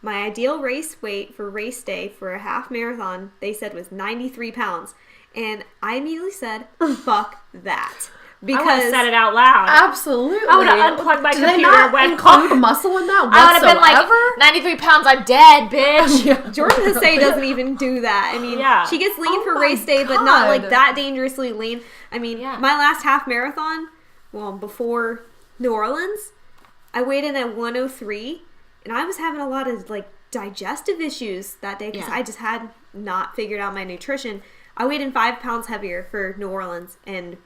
Speaker 4: My ideal race weight for race day for a half marathon, they said, was 93 pounds. And I immediately said, fuck that. Because
Speaker 2: I would have said it out loud.
Speaker 1: Absolutely.
Speaker 2: I would have unplugged my computer
Speaker 1: they not
Speaker 2: and went,
Speaker 1: include the muscle in that
Speaker 2: I would have been
Speaker 1: whatsoever?
Speaker 2: like, 93 pounds, I'm dead, bitch.
Speaker 4: Jordan Hussein doesn't even do that. I mean,
Speaker 2: Yeah.
Speaker 4: she gets lean
Speaker 1: Oh
Speaker 4: for
Speaker 1: my
Speaker 4: race day, but not like
Speaker 1: God.
Speaker 4: that dangerously lean. I mean,
Speaker 2: Yeah.
Speaker 4: my last half marathon, well, before New Orleans, I weighed in at 103, and I was having a lot of like digestive issues that day because
Speaker 2: Yeah.
Speaker 4: I just had not figured out my nutrition. I weighed in 5 pounds heavier for New Orleans and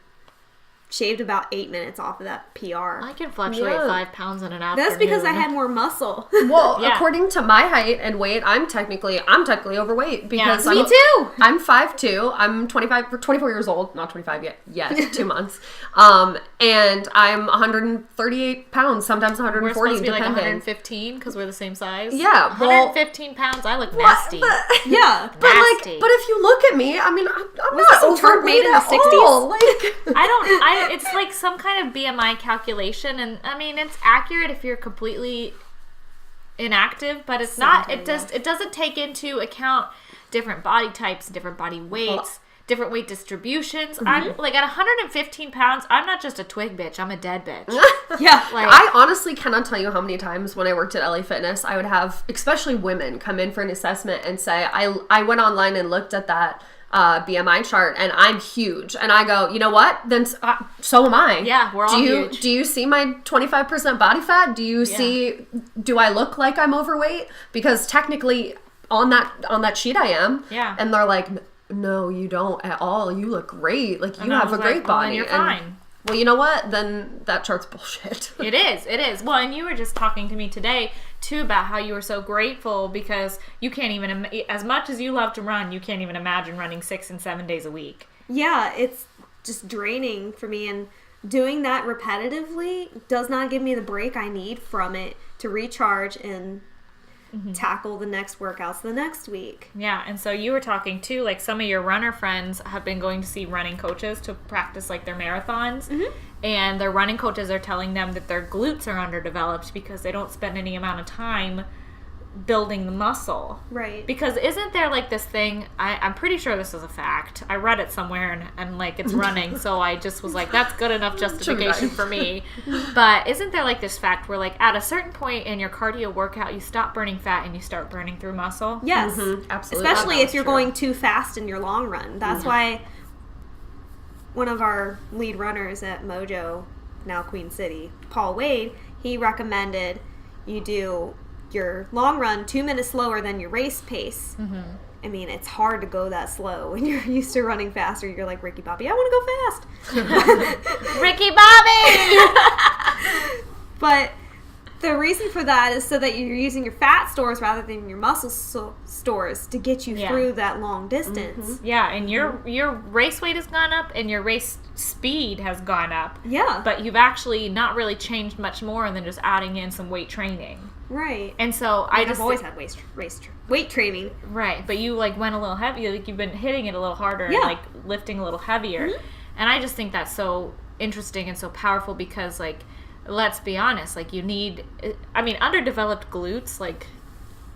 Speaker 4: shaved about 8 minutes off of that PR.
Speaker 2: I can fluctuate
Speaker 1: Yeah.
Speaker 2: 5 pounds in an afternoon.
Speaker 4: That's because I had more muscle.
Speaker 1: Well,
Speaker 2: Yeah.
Speaker 1: according to my height and weight, I'm technically overweight because
Speaker 2: Yeah,
Speaker 1: I'm,
Speaker 2: me too.
Speaker 1: I'm 5'2". I'm 24 years old, not 25 yet, 2 months. And I'm 138 pounds, sometimes
Speaker 2: We're
Speaker 1: 140,
Speaker 2: supposed to be like
Speaker 1: depending.
Speaker 2: 115 because we're the same size.
Speaker 1: Yeah, well-
Speaker 2: 115 pounds. I look nasty.
Speaker 4: Yeah.
Speaker 1: But
Speaker 2: Nasty.
Speaker 1: but if you look at me, I mean, I'm
Speaker 4: Was
Speaker 1: not
Speaker 4: this a chart
Speaker 1: overweight
Speaker 4: made in the
Speaker 1: at
Speaker 4: 60s?
Speaker 1: all. Like,
Speaker 2: It's like some kind of BMI calculation, and I mean, it's accurate if you're completely inactive, but it's not. It doesn't take into account different body types, different body weights, different weight distributions. I'm like at 115 pounds. I'm not just a twig bitch. I'm a dead bitch.
Speaker 4: Yeah.
Speaker 2: Like,
Speaker 1: I honestly cannot tell you how many times when I worked at LA Fitness, I would have, especially women, come in for an assessment and say, I went online and looked at that BMI chart and I'm huge. And I go, you know what? Then so am I.
Speaker 2: Yeah, we're all huge.
Speaker 1: Do you see my 25% body fat? Do I look like I'm overweight? Because technically on that sheet I am.
Speaker 2: Yeah.
Speaker 1: And they're like, no, you don't at all. You look great. Like, you
Speaker 2: And I
Speaker 1: have a
Speaker 2: was
Speaker 1: great
Speaker 2: like, well,
Speaker 1: body.
Speaker 2: then you're
Speaker 1: And-
Speaker 2: fine.
Speaker 1: Well, you know what? Then that chart's bullshit.
Speaker 2: It is. Well, and you were just talking to me today, too, about how you were so grateful because you can't even, as much as you love to run, you can't even imagine running 6 and 7 days a week.
Speaker 4: Yeah, it's just draining for me, and doing that repetitively does not give me the break I need from it to recharge and tackle the next workouts the next week.
Speaker 2: Yeah, and so you were talking, too, like some of your runner friends have been going to see running coaches to practice, like, their marathons, and their running coaches are telling them that their glutes are underdeveloped because they don't spend any amount of time building the muscle.
Speaker 4: Right.
Speaker 2: Because isn't there like this thing, I'm pretty sure this is a fact. I read it somewhere and like it's running, so I just was like, that's good enough justification for me. But isn't there like this fact where like at a certain point in your cardio workout, you stop burning fat and you start burning through muscle?
Speaker 4: Yes.
Speaker 1: Absolutely.
Speaker 4: Especially
Speaker 1: That's
Speaker 4: if you're
Speaker 1: true.
Speaker 4: going too fast in your long run. That's why one of our lead runners at Mojo, now Queen City, Paul Wade, he recommended you do your long run 2 minutes slower than your race pace. I mean, it's hard to go that slow when you're used to running faster. You're like, Ricky Bobby, I want to go fast.
Speaker 2: Ricky Bobby!
Speaker 4: But the reason for that is so that you're using your fat stores rather than your muscle stores to get you through that long distance.
Speaker 2: Yeah, and your race weight has gone up and your race speed has gone up.
Speaker 4: Yeah.
Speaker 2: But you've actually not really changed much more than just adding in some weight training.
Speaker 4: Right.
Speaker 2: And so
Speaker 4: I've always had weight training.
Speaker 2: Right, but you like went a little heavy, like you've been hitting it a little harder and like lifting a little heavier. And I just think that's so interesting and so powerful because like, let's be honest, like you need, I mean, underdeveloped glutes, like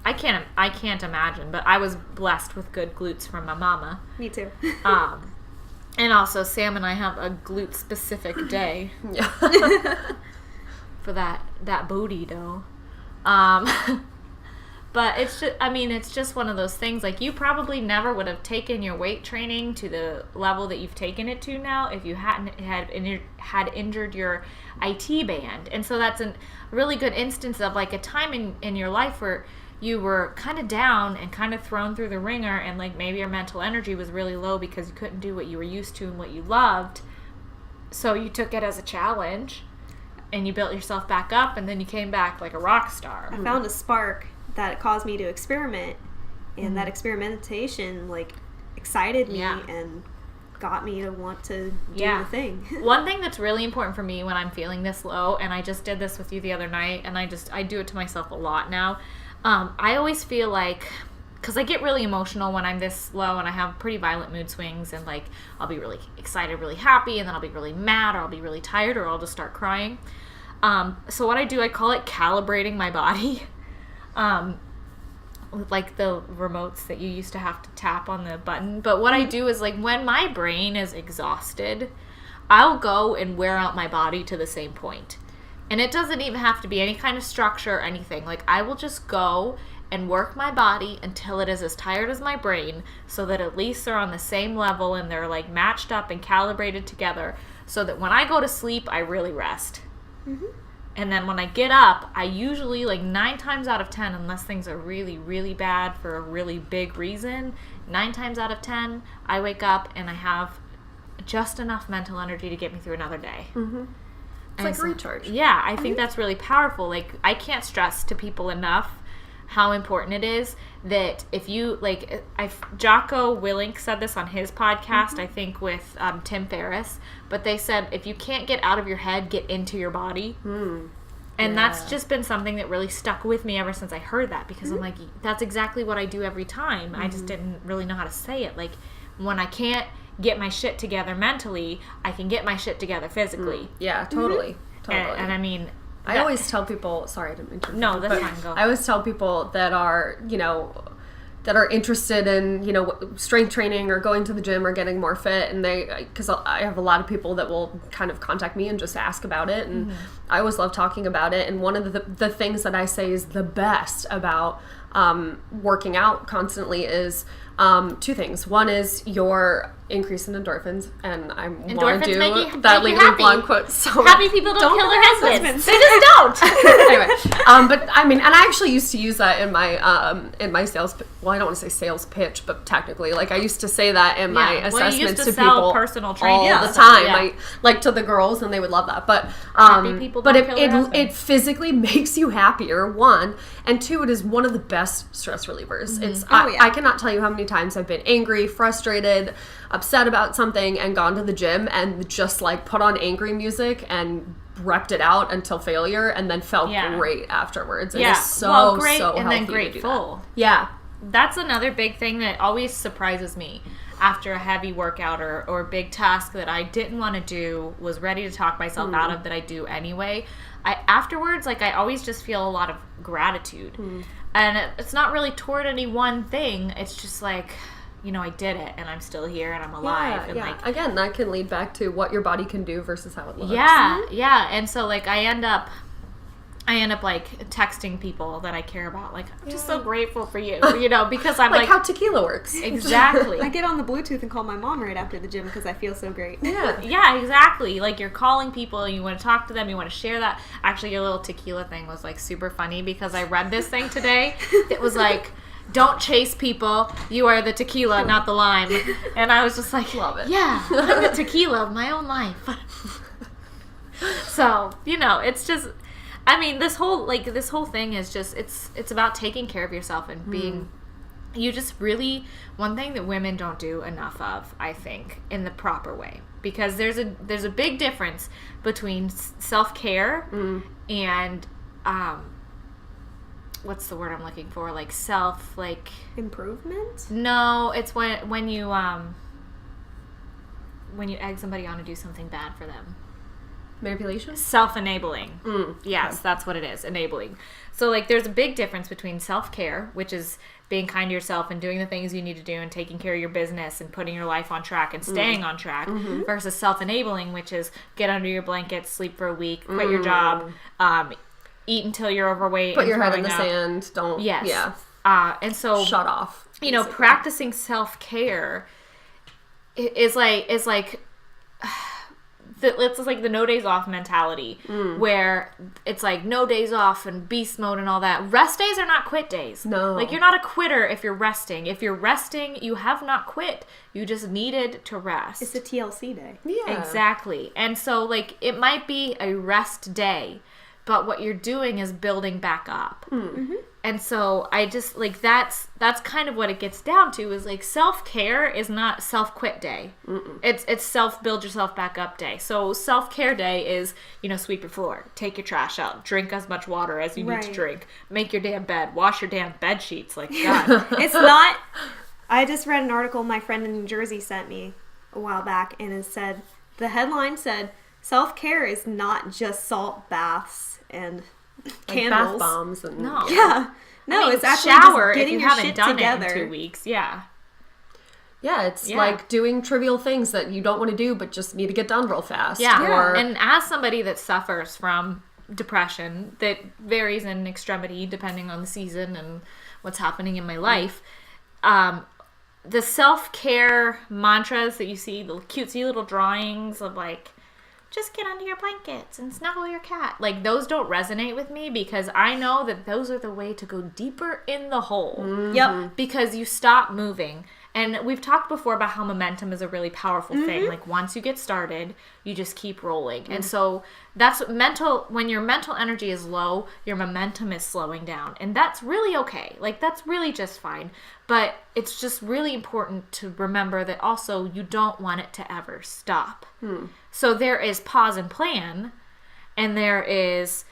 Speaker 2: I can't imagine, but I was blessed with good glutes from my mama.
Speaker 4: Me too.
Speaker 2: And also Sam and I have a glute specific day
Speaker 1: Yeah.
Speaker 2: for that booty though. But it's just one of those things, like you probably never would have taken your weight training to the level that you've taken it to now if you hadn't had injured your IT band. And so that's a really good instance of like a time in your life where you were kind of down and kind of thrown through the ringer and like maybe your mental energy was really low because you couldn't do what you were used to and what you loved. So you took it as a challenge and you built yourself back up and then you came back like a rock star.
Speaker 4: I found a spark that caused me to experiment And that experimentation, like, excited me and got me to want to do the thing.
Speaker 2: One thing that's really important for me when I'm feeling this low, and I just did this with you the other night, and I do it to myself a lot now. I always feel like, because I get really emotional when I'm this low, and I have pretty violent mood swings, and like I'll be really excited, really happy, and then I'll be really mad, or I'll be really tired, or I'll just start crying. So what I do, I call it calibrating my body. Like the remotes that you used to have to tap on the button. But what I do is, like, when my brain is exhausted, I'll go and wear out my body to the same point. And it doesn't even have to be any kind of structure or anything. Like, I will just go and work my body until it is as tired as my brain, so that at least they're on the same level and they're, like, matched up and calibrated together, so that when I go to sleep, I really rest. Mm-hmm. And then when I get up, I usually, like 9 times out of 10, unless things are really, really bad for a really big reason, 9 times out of 10, I wake up and I have just enough mental energy to get me through another day.
Speaker 1: Mm-hmm. It's like recharge.
Speaker 2: Yeah, I think that's really powerful. Like, I can't stress to people enough how important it is that if you, like, Jocko Willink said this on his podcast, I think with Tim Ferriss, but they said, if you can't get out of your head, get into your body. And that's just been something that really stuck with me ever since I heard that, because I'm like, that's exactly what I do every time. I just didn't really know how to say it. Like, when I can't get my shit together mentally, I can get my shit together physically.
Speaker 1: Yeah, totally.
Speaker 2: And I mean,
Speaker 1: I always tell people, sorry, I didn't mean to interrupt.
Speaker 2: No, that's fine, go.
Speaker 1: I always tell people that are, that are interested in, strength training or going to the gym or getting more fit, and because I have a lot of people that will kind of contact me and just ask about it, and I always love talking about it. And one of the things that I say is the best about working out constantly is 2 things. One is your increase in endorphins, and I want to do that Legally Blonde quote. So
Speaker 2: happy people don't kill their husbands. They just don't.
Speaker 1: Anyway, but I mean, and I actually used to use that in my sales. Well, I don't want to say sales pitch, but technically, like, I used to say that in my assessments to people
Speaker 2: personal training
Speaker 1: all the time. I like to the girls, and they would love that. But it physically makes you happier. 1, and 2, it is one of the best stress relievers. It's I cannot tell you how many times I've been angry, frustrated, upset about something, and gone to the gym and just, like, put on angry music and repped it out until failure, and then felt great afterwards. It is so
Speaker 2: great,
Speaker 1: so
Speaker 2: and
Speaker 1: healthy
Speaker 2: then grateful.
Speaker 1: Yeah,
Speaker 2: that's another big thing that always surprises me. After a heavy workout or big task that I didn't want to do, was ready to talk myself out of, that I do anyway, afterwards, like, I always just feel a lot of gratitude. And it's not really toward any one thing. It's just like, I did it, and I'm still here, and I'm alive. Like,
Speaker 1: again, that can lead back to what your body can do versus how it looks.
Speaker 2: Yeah. And so, like, I end up like texting people that I care about, like, I'm just so grateful for you, because I'm like
Speaker 1: how tequila works.
Speaker 2: Exactly.
Speaker 4: I get on the Bluetooth and call my mom right after the gym because I feel so great.
Speaker 2: Yeah, exactly. Like, you're calling people, and you want to talk to them, you want to share that. Actually, your little tequila thing was, like, super funny, because I read this thing today that was like, don't chase people, you are the tequila, not the lime. And I was just like,
Speaker 1: love it.
Speaker 2: Yeah, I'm the tequila of my own life. So, it's just, I mean, this whole thing is just, it's about taking care of yourself and being, you just really, one thing that women don't do enough of, I think, in the proper way, because there's a big difference between self-care and, what's the word I'm looking for? Like,
Speaker 4: improvement?
Speaker 2: No, it's when you egg somebody on to do something bad for them.
Speaker 1: Manipulation?
Speaker 2: Self-enabling. Yes, that's what it is, enabling. So, like, there's a big difference between self-care, which is being kind to yourself and doing the things you need to do and taking care of your business and putting your life on track and staying on track, versus self-enabling, which is get under your blanket, sleep for a week, quit your job, eat until you're overweight,
Speaker 1: put your head in the sand, don't.
Speaker 2: Yes.
Speaker 1: Yeah.
Speaker 2: And so
Speaker 1: shut off.
Speaker 2: Basically. Practicing self-care is like it's like the no days off mentality, where it's like no days off and beast mode and all that. Rest days are not quit days.
Speaker 1: No.
Speaker 2: Like, you're not a quitter if you're resting. If you're resting, you have not quit. You just needed to rest.
Speaker 4: It's a TLC day.
Speaker 1: Yeah.
Speaker 2: Exactly. And so, like, it might be a rest day, but what you're doing is building back up. And so I just, like, that's kind of what it gets down to, is like self-care is not self-quit day. It's self-build yourself back up day. So self-care day is, sweep your floor, take your trash out, drink as much water as you need to drink, make your damn bed, wash your damn bed sheets. Like, God.
Speaker 4: It's not. I just read an article my friend in New Jersey sent me a while back, and the headline said, self-care is not just salt baths and candles.
Speaker 1: Bath bombs. And,
Speaker 2: No.
Speaker 4: Yeah. No, it's actually
Speaker 2: shower
Speaker 4: just getting
Speaker 2: if you
Speaker 4: your
Speaker 2: haven't
Speaker 4: shit
Speaker 2: done
Speaker 4: together.
Speaker 2: it in 2 weeks. Yeah.
Speaker 1: Yeah, it's like doing trivial things that you don't want to do but just need to get done real fast.
Speaker 2: Yeah. And as somebody that suffers from depression that varies in extremity depending on the season and what's happening in my life, the self-care mantras that you see, the cutesy little drawings of like, just get under your blankets and snuggle your cat. Like, those don't resonate with me because I know that those are the way to go deeper in the hole.
Speaker 4: Yep.
Speaker 2: Because you stop moving. And we've talked before about how momentum is a really powerful thing. Like, once you get started, you just keep rolling. And so that's when your mental energy is low, your momentum is slowing down. And that's really okay. Like, that's really just fine. But it's just really important to remember that also you don't want it to ever stop. So there is pause and plan, and there is,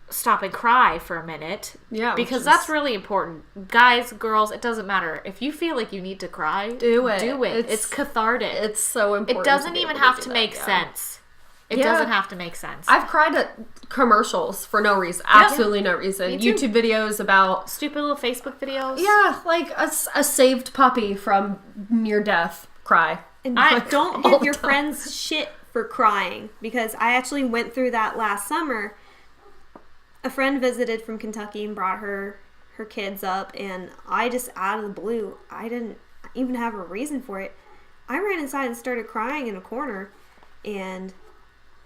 Speaker 2: stop and cry for a minute.
Speaker 1: Yeah.
Speaker 2: Because that's really important. Guys, girls, it doesn't matter. If you feel like you need to cry,
Speaker 1: do it.
Speaker 2: It's cathartic.
Speaker 1: It's so important.
Speaker 2: It doesn't even have to make sense. It doesn't have to make sense.
Speaker 1: I've cried at commercials for no reason. Absolutely no reason. YouTube videos about
Speaker 2: stupid little Facebook videos.
Speaker 1: Yeah, like a saved puppy from near death. Cry.
Speaker 4: And don't give your friends shit for crying, because I actually went through that last summer. A friend visited from Kentucky and brought her kids up, and I just, out of the blue, I didn't even have a reason for it. I ran inside and started crying in a corner, and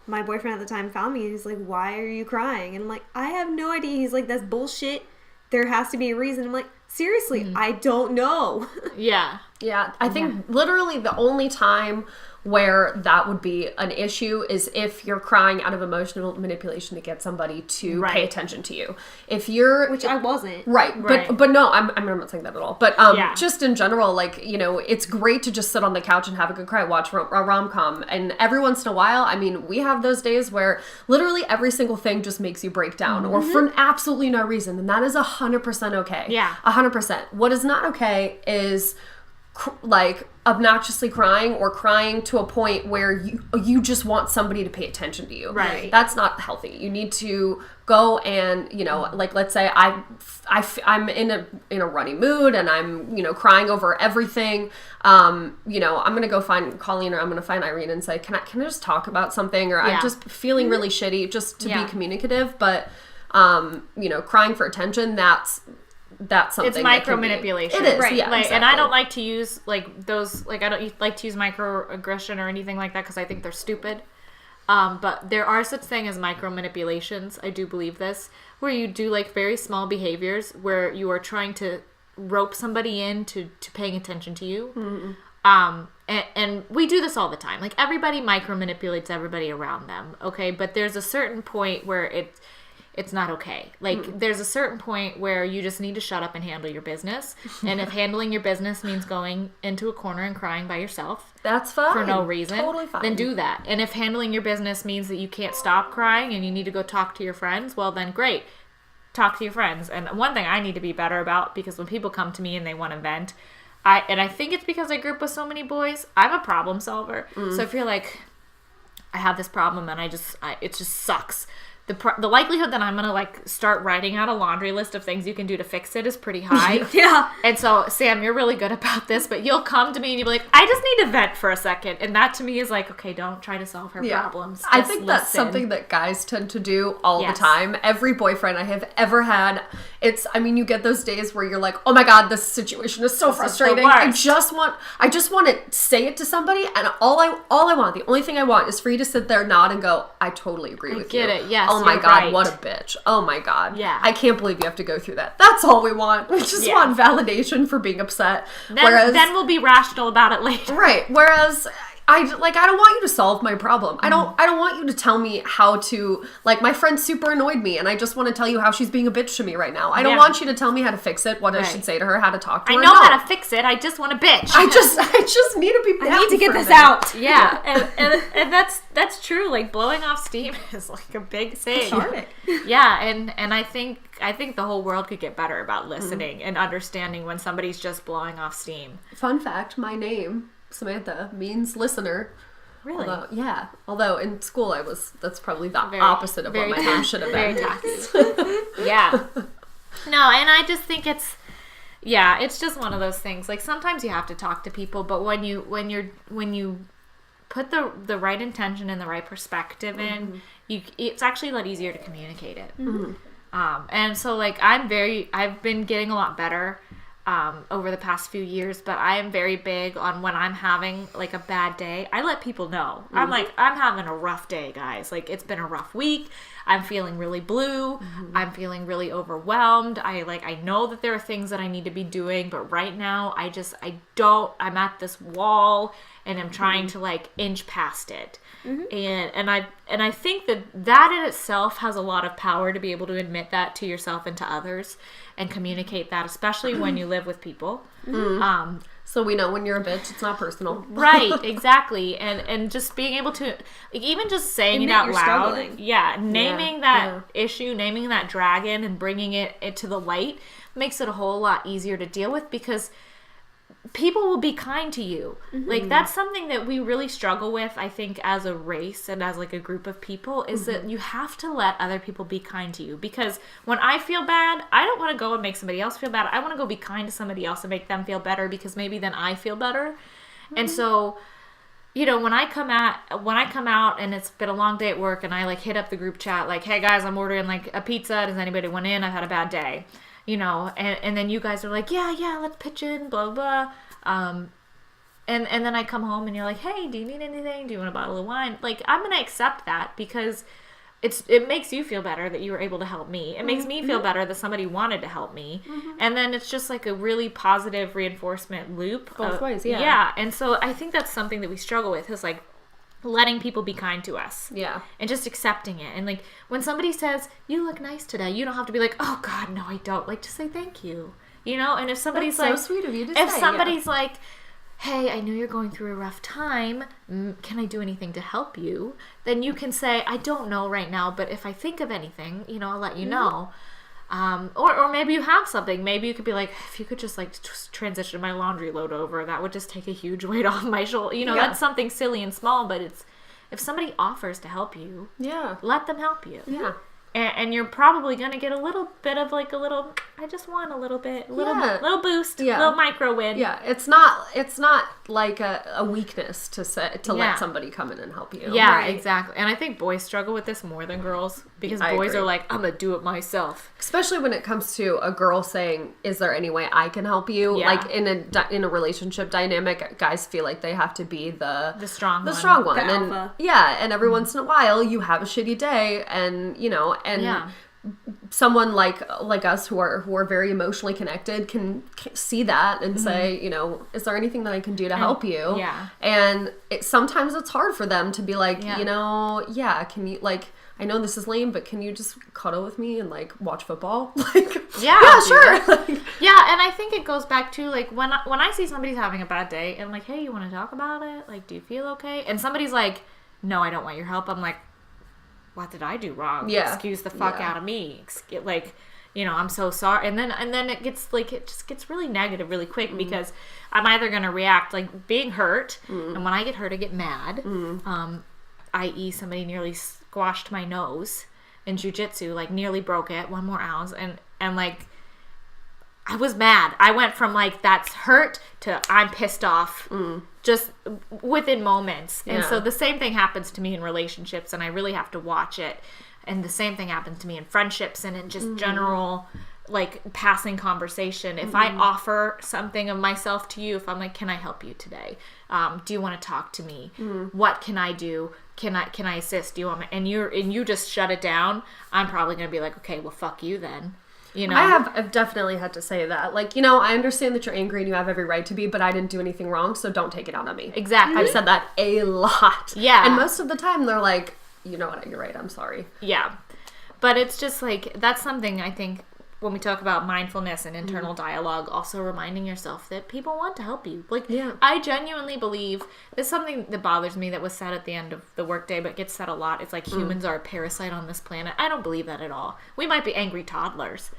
Speaker 4: my boyfriend at the time found me, and he's like, "Why are you crying?" And I'm like, "I have no idea." He's like, "That's bullshit. There has to be a reason." I'm like, "Seriously, I don't know."
Speaker 2: Yeah.
Speaker 1: Yeah, I think literally the only time where that would be an issue is if you're crying out of emotional manipulation to get somebody to pay attention to you. If you're...
Speaker 4: Which I wasn't.
Speaker 1: Right. But no, I'm not saying that at all. But just in general, like, it's great to just sit on the couch and have a good cry, watch a rom-com. And every once in a while, I mean, we have those days where literally every single thing just makes you break down or for absolutely no reason. And that is 100% okay.
Speaker 2: Yeah.
Speaker 1: 100%. What is not okay is... like obnoxiously crying or crying to a point where you just want somebody to pay attention to you.
Speaker 2: Right.
Speaker 1: That's not healthy. You need to go and, like, let's say I'm in a runny mood and I'm, crying over everything. I'm going to go find Colleen or I'm going to find Irene and say, can I just talk about something? Or I'm just feeling really shitty, just to be communicative. But, crying for attention, that's something.
Speaker 2: It's micro manipulation.
Speaker 1: It is,
Speaker 2: right?
Speaker 1: Yeah,
Speaker 2: like,
Speaker 1: exactly.
Speaker 2: And I don't like to use those. Like, I don't like to use microaggression or anything like that because I think they're stupid. But there are such thing as micro manipulations. I do believe this, where you do like very small behaviors where you are trying to rope somebody into paying attention to you. Mm-hmm. And we do this all the time. Like, everybody micro manipulates everybody around them. Okay, but there's a certain point where it's not okay. Like, there's a certain point where you just need to shut up and handle your business. And if handling your business means going into a corner and crying by yourself,
Speaker 1: that's fine.
Speaker 2: For no reason,
Speaker 1: totally fine.
Speaker 2: Then do that. And if handling your business means that you can't stop crying and you need to go talk to your friends, well then great. Talk to your friends. And one thing I need to be better about, because when people come to me and they want to vent, I think it's because I grew up with so many boys, I'm a problem solver. So I feel like I have this problem and it just sucks. The likelihood that I'm going to, like, start writing out a laundry list of things you can do to fix it is pretty high.
Speaker 4: Yeah.
Speaker 2: And so, Sam, you're really good about this, but you'll come to me and you'll be like, I just need to vent for a second. And that to me is like, okay, don't try to solve her problems.
Speaker 1: I think that's something that guys tend to do all the time. Every boyfriend I have ever had, you get those days where you're like, oh my God, this situation is so frustrating. I just want to say it to somebody, and all I want, the only thing I want is for you to sit there, nod, and go, I totally agree with you.
Speaker 2: I get it, yes.
Speaker 1: Oh my God, what a bitch. Oh my God.
Speaker 2: Yeah.
Speaker 1: I can't believe you have to go through that. That's all we want. We just want validation for being upset.
Speaker 2: Then we'll be rational about it later.
Speaker 1: Right. Whereas I don't want you to solve my problem. I don't want you to tell me how to, like, my friend super annoyed me and I just want to tell you how she's being a bitch to me right now. I don't want you to tell me how to fix it, what I should say to her, how to talk to her.
Speaker 2: I know how to fix it. I just want to bitch.
Speaker 1: I just need to be
Speaker 4: I need to get this out.
Speaker 2: Yeah. and that's true. Like, blowing off steam is like a big thing.
Speaker 4: Cathartic.
Speaker 2: Yeah, and I think the whole world could get better about listening and understanding when somebody's just blowing off steam.
Speaker 1: Fun fact, my name, Samantha, means listener.
Speaker 2: Really?
Speaker 1: Although in school that's probably the opposite of what my name should have been.
Speaker 2: Very tacky. Yeah. No, and I just think it's just one of those things. Like, sometimes you have to talk to people, but when you put the right intention and the right perspective in, it's actually a lot easier to communicate it. And so, like, I've been getting a lot better over the past few years, but I am very big on when I'm having, like, a bad day, I let people know. I'm like, I'm having a rough day, guys. Like, it's been a rough week. I'm feeling really blue. I'm feeling really overwhelmed. I know that there are things that I need to be doing, but right now I'm at this wall and I'm trying to, like, inch past it. And I think that in itself has a lot of power to be able to admit that to yourself and to others and communicate that, especially when you live with people.
Speaker 1: So we know when you're a bitch, it's not personal.
Speaker 2: Right, exactly. And just being able to, like, even just saying it out loud. Naming that issue, naming that dragon and bringing it to the light makes it a whole lot easier to deal with, because people will be kind to you. Like, that's something that we really struggle with, I think, as a race and as, like, a group of people, is that you have to let other people be kind to you. Because when I feel bad, I don't want to go and make somebody else feel bad. I want to go be kind to somebody else and make them feel better, because maybe then I feel better. And so, you know, when I come out and it's been a long day at work and I, like, hit up the group chat, like, hey guys, I'm ordering, like, a pizza. Does anybody want in? I've had a bad day. You know, and then you guys are like, yeah, let's pitch in, blah, blah. And then I come home and you're like, hey, do you need anything? Do you want a bottle of wine? Like, I'm going to accept that, because it makes you feel better that you were able to help me. It makes me feel better that somebody wanted to help me. And then it's just like a really positive reinforcement loop.
Speaker 1: Both ways, yeah.
Speaker 2: Yeah, and so I think that's something that we struggle with, is, like, letting people be kind to us. Yeah. And just accepting it. And, like, when somebody says, you look nice today, you don't have to be like, oh God, no, I don't. Like, just say thank you. You know? And if somebody's
Speaker 1: That's
Speaker 2: like,
Speaker 1: so sweet of you to
Speaker 2: if
Speaker 1: say,
Speaker 2: somebody's like, hey, I know you're going through a rough time, can I do anything to help you? Then you can say, I don't know right now, but if I think of anything, you know, I'll let you know. Or maybe you have something. Maybe you could be like, if you could just, like, transition my laundry load over, that would just take a huge weight off my shoulder. You know, that's something silly and small, but it's, if somebody offers to help you, let them help you. Yeah. And you're probably going to get a little bit of, like, I just want a little bit, little boost, little micro win.
Speaker 1: Yeah, it's not like a weakness to let somebody come in and help you.
Speaker 2: Yeah, right? Exactly. And I think boys struggle with this more than girls, because boys are like, I'm going to do it myself.
Speaker 1: Especially when it comes to a girl saying, is there any way I can help you? Yeah. Like, in a relationship dynamic, guys feel like they have to be the strong one.
Speaker 4: The
Speaker 1: and
Speaker 4: alpha.
Speaker 1: Yeah, and every once in a while you have a shitty day, and, you know, and someone like us who are very emotionally connected can see that and say, you know, is there anything that I can do to help you? Yeah. And sometimes it's hard for them to be like, you know, can you, like, I know this is lame, but can you just cuddle with me and, like, watch football? Like, yeah, sure.
Speaker 2: Yeah, and I think it goes back to, like, when I see somebody's having a bad day and I'm like, hey, you want to talk about it? Like, do you feel okay? And somebody's like, no, I don't want your help. I'm like, what did I do wrong? Yeah. Excuse the fuck out of me. Like, you know, I'm so sorry. And then it gets, like, it just gets really negative really quick, because I'm either going to react, like, being hurt, and when I get hurt, I get mad, i.e. somebody nearly squashed my nose in jiu-jitsu, like, nearly broke it, 1 more ounce, and like, I was mad. I went from, like, that's hurt to I'm pissed off just within moments. And so the same thing happens to me in relationships, and I really have to watch it. And the same thing happens to me in friendships and in just general, like, passing conversation. If I offer something of myself to you, if I'm like, can I help you today? Do you want to talk to me? What can I do? Can I assist? Do you want me? And you just shut it down, I'm probably going to be like, okay, well, fuck you then. You know,
Speaker 1: I've definitely had to say that. Like, you know, I understand that you're angry and you have every right to be, but I didn't do anything wrong, so don't take it out on me.
Speaker 2: Exactly.
Speaker 1: I've said that a lot.
Speaker 2: Yeah.
Speaker 1: And most of the time they're like, you know what, you're right, I'm sorry.
Speaker 2: Yeah. But it's just like, that's something I think when we talk about mindfulness and internal dialogue, also reminding yourself that people want to help you. Like, I genuinely believe there's something that bothers me that was said at the end of the workday, but gets said a lot. It's like humans are a parasite on this planet. I don't believe that at all. We might be angry toddlers,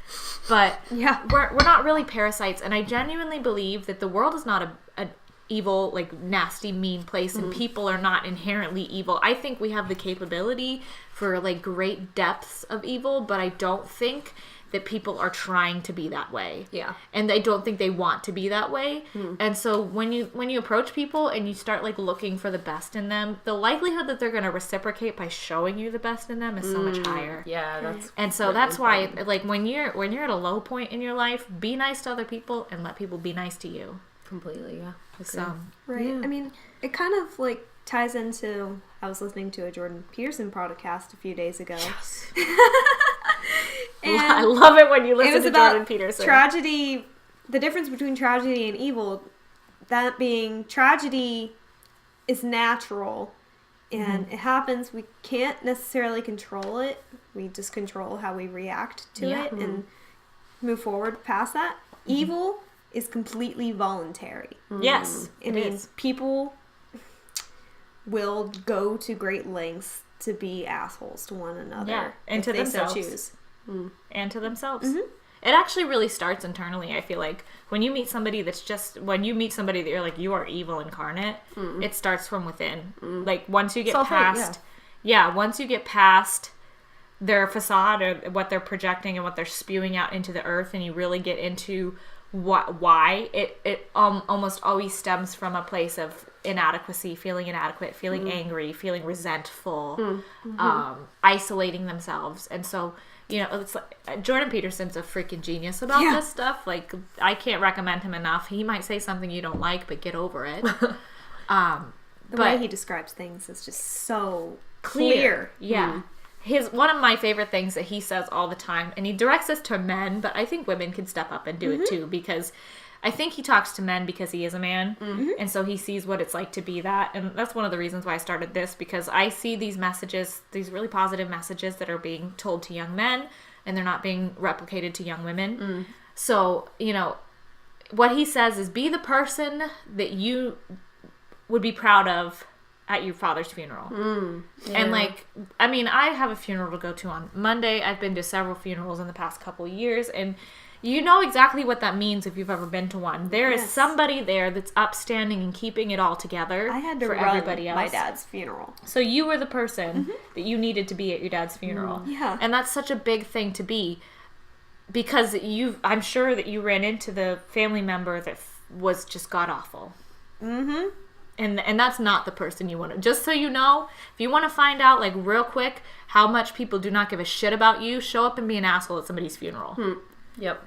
Speaker 2: but we're not really parasites. And I genuinely believe that the world is not an evil, like, nasty, mean place, and people are not inherently evil. I think we have the capability for, like, great depths of evil, but I don't think that people are trying to be that way.
Speaker 1: Yeah.
Speaker 2: And I don't think they want to be that way. And so when you approach people and you start, like, looking for the best in them, the likelihood that they're going to reciprocate by showing you the best in them is so much higher.
Speaker 1: Yeah, that's
Speaker 2: And so
Speaker 1: really
Speaker 2: that's why,
Speaker 1: important.
Speaker 2: like, when you're at a low point in your life, be nice to other people and let people be nice to you.
Speaker 1: Completely, yeah.
Speaker 2: So,
Speaker 4: Right. I mean, it kind of like ties into, I was listening to a Jordan Peterson podcast a few days ago.
Speaker 1: Yes.
Speaker 4: And
Speaker 2: I love it when you
Speaker 4: it
Speaker 2: listen
Speaker 4: was
Speaker 2: to
Speaker 4: about
Speaker 2: Jordan Peterson.
Speaker 4: tragedy, the difference between tragedy and evil, that being tragedy is natural and it happens. We can't necessarily control it. We just control how we react to it and move forward past that. Evil is completely voluntary.
Speaker 2: Yes,
Speaker 4: I mean, people will go to great lengths to be assholes to one another.
Speaker 2: Yeah, and
Speaker 4: if
Speaker 2: to
Speaker 4: they so
Speaker 2: themselves.
Speaker 4: choose.
Speaker 2: And to themselves. It actually really starts internally. I feel like when you meet somebody that you're like, you are evil incarnate, it starts from within. Like, once you get past, once you get past their facade or what they're projecting and what they're spewing out into the earth, and you really get into why it almost always stems from a place of inadequacy, feeling inadequate, feeling angry, feeling resentful, isolating themselves. And so, you know, it's like, Jordan Peterson's a freaking genius about this stuff. Like, I can't recommend him enough. He might say something you don't like, but get over it.
Speaker 4: The way he describes things is just so clear.
Speaker 2: Yeah. One of my favorite things that he says all the time, and he directs this to men, but I think women can step up and do it too, because I think he talks to men because he is a man, and so he sees what it's like to be that. And that's one of the reasons why I started this, because I see these messages, these really positive messages that are being told to young men, and they're not being replicated to young women. So, you know, what he says is, be the person that you would be proud of at your father's funeral. And, like, I mean, I have a funeral to go to on Monday. I've been to several funerals in the past couple of years, and you know exactly what that means if you've ever been to one. There is somebody there that's upstanding and keeping it all together.
Speaker 4: I had to
Speaker 2: for
Speaker 4: run
Speaker 2: everybody else.
Speaker 4: my dad's funeral.
Speaker 2: So you were the person that you needed to be at your dad's funeral.
Speaker 4: Yeah.
Speaker 2: And that's such a big thing to be, because I'm sure that you ran into the family member that was just god-awful. And that's not the person you want to... Just so you know, if you want to find out, like, real quick how much people do not give a shit about you, show up and be an asshole at somebody's funeral.
Speaker 1: Yep.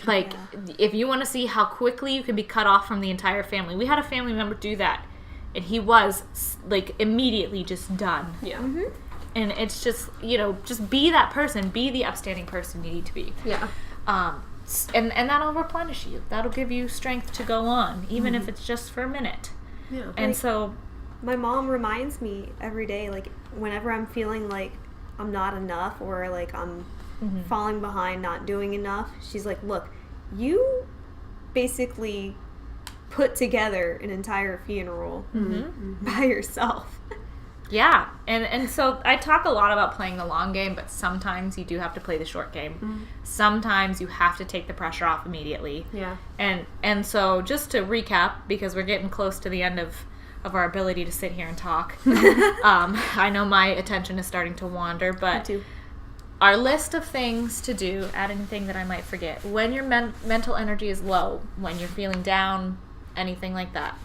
Speaker 2: Like, if you want to see how quickly you can be cut off from the entire family. We had a family member do that, and he was, like, immediately just done.
Speaker 1: Yeah.
Speaker 2: And it's just, you know, just be that person. Be the upstanding person you need to be.
Speaker 1: Yeah.
Speaker 2: And that'll replenish you. That'll give you strength to go on, even if it's just for a minute.
Speaker 1: Yeah.
Speaker 2: And so...
Speaker 4: My mom reminds me every day, like, whenever I'm feeling like I'm not enough or, like, I'm falling behind, not doing enough, she's like, look, you basically put together an entire funeral by yourself.
Speaker 2: Yeah, and so I talk a lot about playing the long game, but sometimes you do have to play the short game. Sometimes you have to take the pressure off immediately.
Speaker 1: Yeah.
Speaker 2: And so just to recap, because we're getting close to the end of our ability to sit here and talk, I know my attention is starting to wander, but our list of things to do, add anything that I might forget, when your mental energy is low, when you're feeling down, anything like that.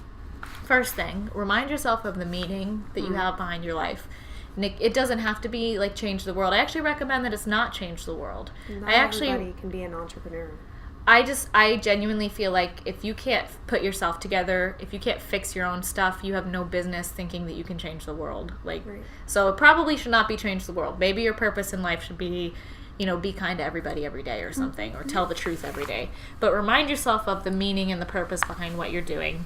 Speaker 2: First thing, remind yourself of the meaning that you have behind your life. And it doesn't have to be like change the world. I actually recommend that it's not change the world.
Speaker 4: Not everybody can be an entrepreneur.
Speaker 2: I genuinely feel like if you can't put yourself together, if you can't fix your own stuff, you have no business thinking that you can change the world. Like, so it probably should not be change the world. Maybe your purpose in life should be, be kind to everybody every day or something, or tell the truth every day. But remind yourself of the meaning and the purpose behind what you're doing.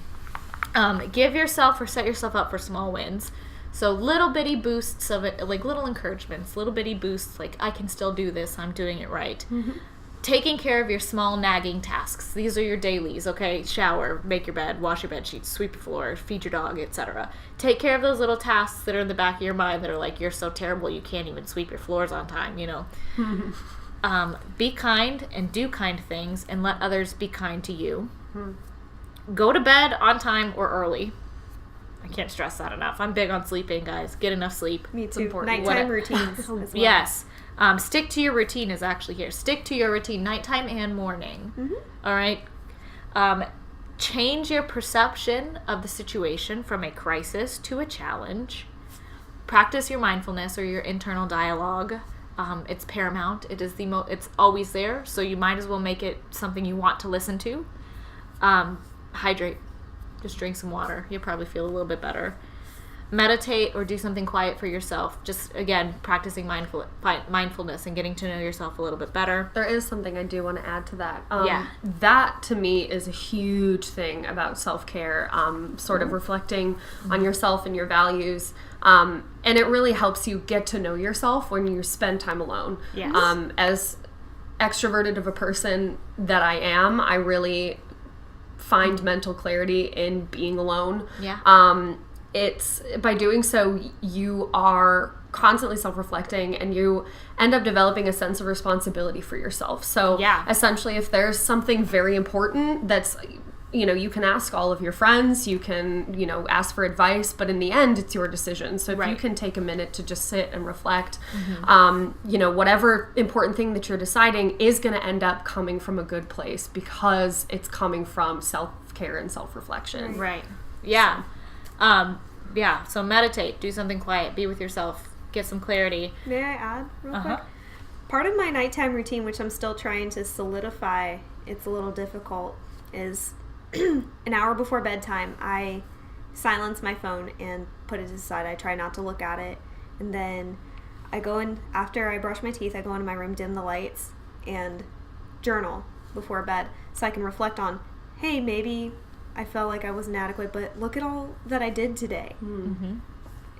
Speaker 2: Give yourself or set yourself up for small wins. So little bitty boosts of it, like little encouragements, little bitty boosts, like I can still do this, I'm doing it right. Taking care of your small nagging tasks. These are your dailies, okay? Shower, make your bed, wash your bed sheets, sweep your floor, feed your dog, etc. Take care of those little tasks that are in the back of your mind that are like, you're so terrible you can't even sweep your floors on time, Be kind and do kind things, and let others be kind to you. Go to bed on time or early. I can't stress that enough. I'm big on sleeping, guys. Get enough sleep.
Speaker 4: Me too.
Speaker 1: important.
Speaker 4: Nighttime routines as well.
Speaker 2: Yes. Stick to your routine is actually here. Stick to your routine, nighttime and morning. All right? Change your perception of the situation from a crisis to a challenge. Practice your mindfulness or your internal dialogue. It's paramount. It is it's always there, so you might as well make it something you want to listen to. Hydrate. Just drink some water. You'll probably feel a little bit better. Meditate or do something quiet for yourself. Just, again, practicing mindfulness and getting to know yourself a little bit better.
Speaker 1: There is something I do want to add to that.
Speaker 2: Yeah.
Speaker 1: That, to me, is a huge thing about self-care, sort of reflecting on yourself and your values. And it really helps you get to know yourself when you spend time alone.
Speaker 2: Yes.
Speaker 1: As extroverted of a person that I am, I really find mental clarity in being alone.
Speaker 2: Yeah.
Speaker 1: It's by doing so, you are constantly self-reflecting, and you end up developing a sense of responsibility for yourself. So essentially, if there's something very important that's, you can ask all of your friends, you can, ask for advice, but in the end, it's your decision. So if you can take a minute to just sit and reflect, whatever important thing that you're deciding is going to end up coming from a good place, because it's coming from self-care and self-reflection.
Speaker 2: Right. Yeah. So meditate, do something quiet, be with yourself, get some clarity.
Speaker 4: May I add real quick? Part of my nighttime routine, which I'm still trying to solidify, it's a little difficult, is an hour before bedtime, I silence my phone and put it aside. I try not to look at it. And then I go in, after I brush my teeth, I go into my room, dim the lights, and journal before bed, so I can reflect on, hey, maybe I felt like I wasn't adequate, but look at all that I did today. And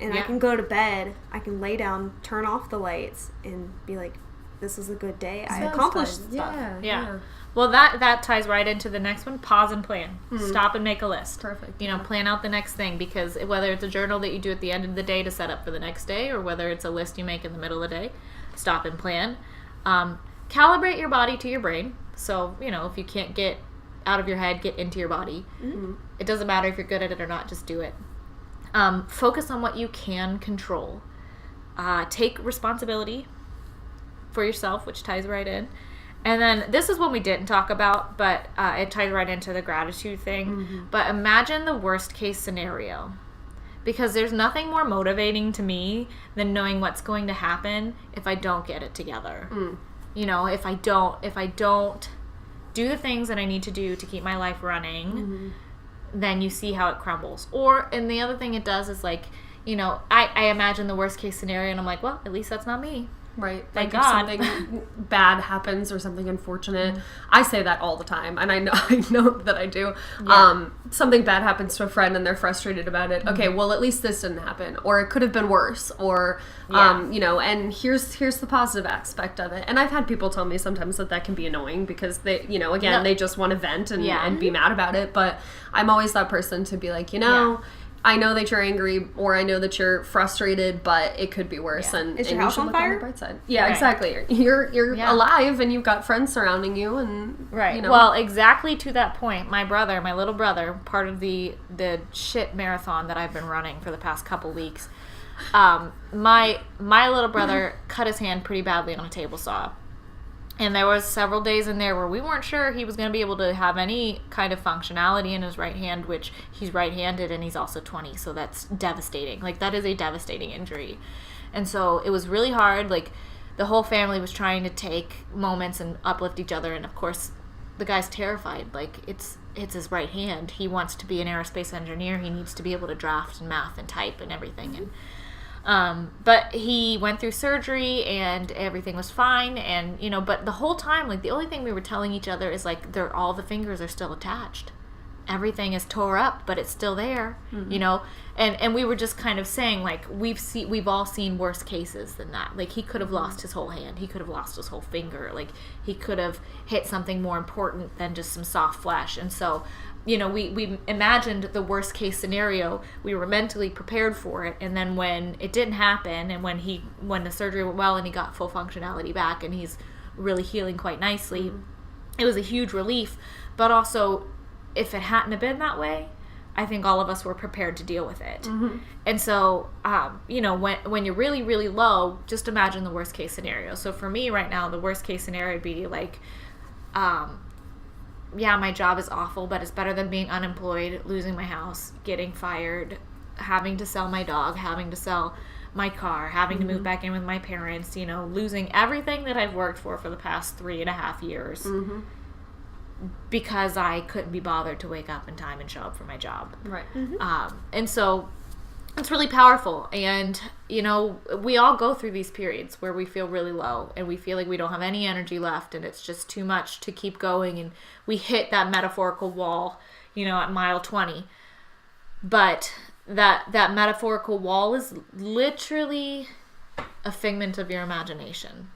Speaker 4: I can go to bed, I can lay down, turn off the lights, and be like, this was a good day. I accomplished stuff.
Speaker 2: Yeah. Well, that ties right into the next one. Pause and plan. Stop and make a list.
Speaker 1: Perfect.
Speaker 2: Plan out the next thing, because whether it's a journal that you do at the end of the day to set up for the next day, or whether it's a list you make in the middle of the day, stop and plan. Calibrate your body to your brain. So, if you can't get out of your head, get into your body. It doesn't matter if you're good at it or not, just do it. Focus on what you can control. Take responsibility for yourself, which ties right in. And then this is one we didn't talk about, but it ties right into the gratitude thing. But imagine the worst case scenario, because there's nothing more motivating to me than knowing what's going to happen if I don't get it together. If I don't do the things that I need to do to keep my life running, then you see how it crumbles. And the other thing it does is, like, I imagine the worst case scenario, and I'm like, well, at least that's not me.
Speaker 1: Right.
Speaker 2: Thank
Speaker 1: Like
Speaker 2: God.
Speaker 1: if something bad happens or something unfortunate. I say that all the time, and I know that I do. Something bad happens to a friend and they're frustrated about it. Okay, well, at least this didn't happen, or it could have been worse, or and here's the positive aspect of it. And I've had people tell me sometimes that can be annoying, because they, they just want to vent and be mad about it. But I'm always that person to be like, I know that you're angry, or I know that you're frustrated, but it could be worse. And
Speaker 4: is your
Speaker 1: and
Speaker 4: house
Speaker 1: you should
Speaker 4: on
Speaker 1: look on
Speaker 4: fire?
Speaker 1: the bright side. Yeah, exactly. You're alive, and you've got friends surrounding you, and
Speaker 2: Well, exactly to that point, my little brother, part of the shit marathon that I've been running for the past couple weeks, my little brother cut his hand pretty badly on a table saw. And there was several days in there where we weren't sure he was going to be able to have any kind of functionality in his right hand, which he's right-handed, and he's also 20, so that's devastating. Like, that is a devastating injury. And so it was really hard. Like, the whole family was trying to take moments and uplift each other, and of course, the guy's terrified. Like, it's his right hand. He wants to be an aerospace engineer. He needs to be able to draft and math and type and everything. And But he went through surgery and everything was fine. And, you know, but the whole time, like, the only thing we were telling each other is, like, all the fingers are still attached. Everything is tore up, but it's still there, you know? And we were just kind of saying, like, we've all seen worse cases than that. Like, he could have lost his whole hand. He could have lost his whole finger. Like, he could have hit something more important than just some soft flesh. And so, you know, we imagined the worst case scenario. We were mentally prepared for it. And then when it didn't happen, and when the surgery went well and he got full functionality back and he's really healing quite nicely, it was a huge relief. But also, if it hadn't have been that way, I think all of us were prepared to deal with it. And so, you know, when you're really, really low, just imagine the worst case scenario. So for me right now, the worst case scenario would be like, yeah, my job is awful, but it's better than being unemployed, losing my house, getting fired, having to sell my dog, having to sell my car, having to move back in with my parents, you know, losing everything that I've worked for the past 3.5 years. Because I couldn't be bothered to wake up in time and show up for my job.
Speaker 1: Right.
Speaker 2: And so it's really powerful. And, you know, we all go through these periods where we feel really low and we feel like we don't have any energy left and it's just too much to keep going. And we hit that metaphorical wall, you know, at mile 20. But that metaphorical wall is literally a figment of your imagination.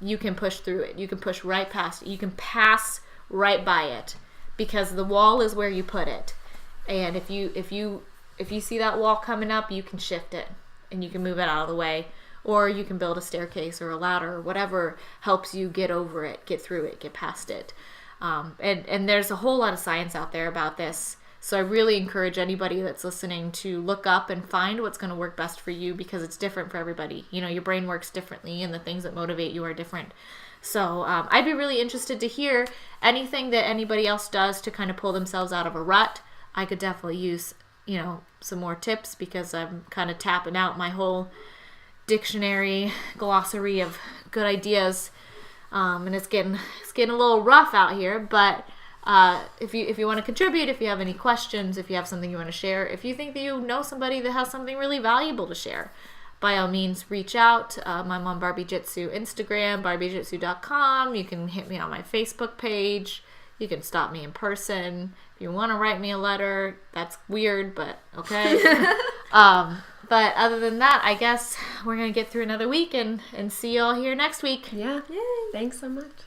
Speaker 2: You can push through it. You can push right past it. You can pass right by it, because the wall is where you put it. And if you see that wall coming up, you can shift it and you can move it out of the way, or you can build a staircase or a ladder or whatever helps you get over it, get through it, get past it. And there's a whole lot of science out there about this. So I really encourage anybody that's listening to look up and find what's going to work best for you, because it's different for everybody. You know, your brain works differently and the things that motivate you are different. So I'd be really interested to hear anything that anybody else does to kind of pull themselves out of a rut. I could definitely use, you know, some more tips, because I'm kind of tapping out my whole dictionary glossary of good ideas. And it's getting a little rough out here, but if you want to contribute, if you have any questions, if you have something you want to share, if you think that you know somebody that has something really valuable to share, by all means, reach out. I'm on Barbie Jitsu Instagram, barbiejitsu.com. You can hit me on my Facebook page. You can stop me in person. If you want to write me a letter, that's weird, but okay. But other than that, I guess we're going to get through another week and see you all here next week.
Speaker 1: Yeah. Yay. Thanks so much.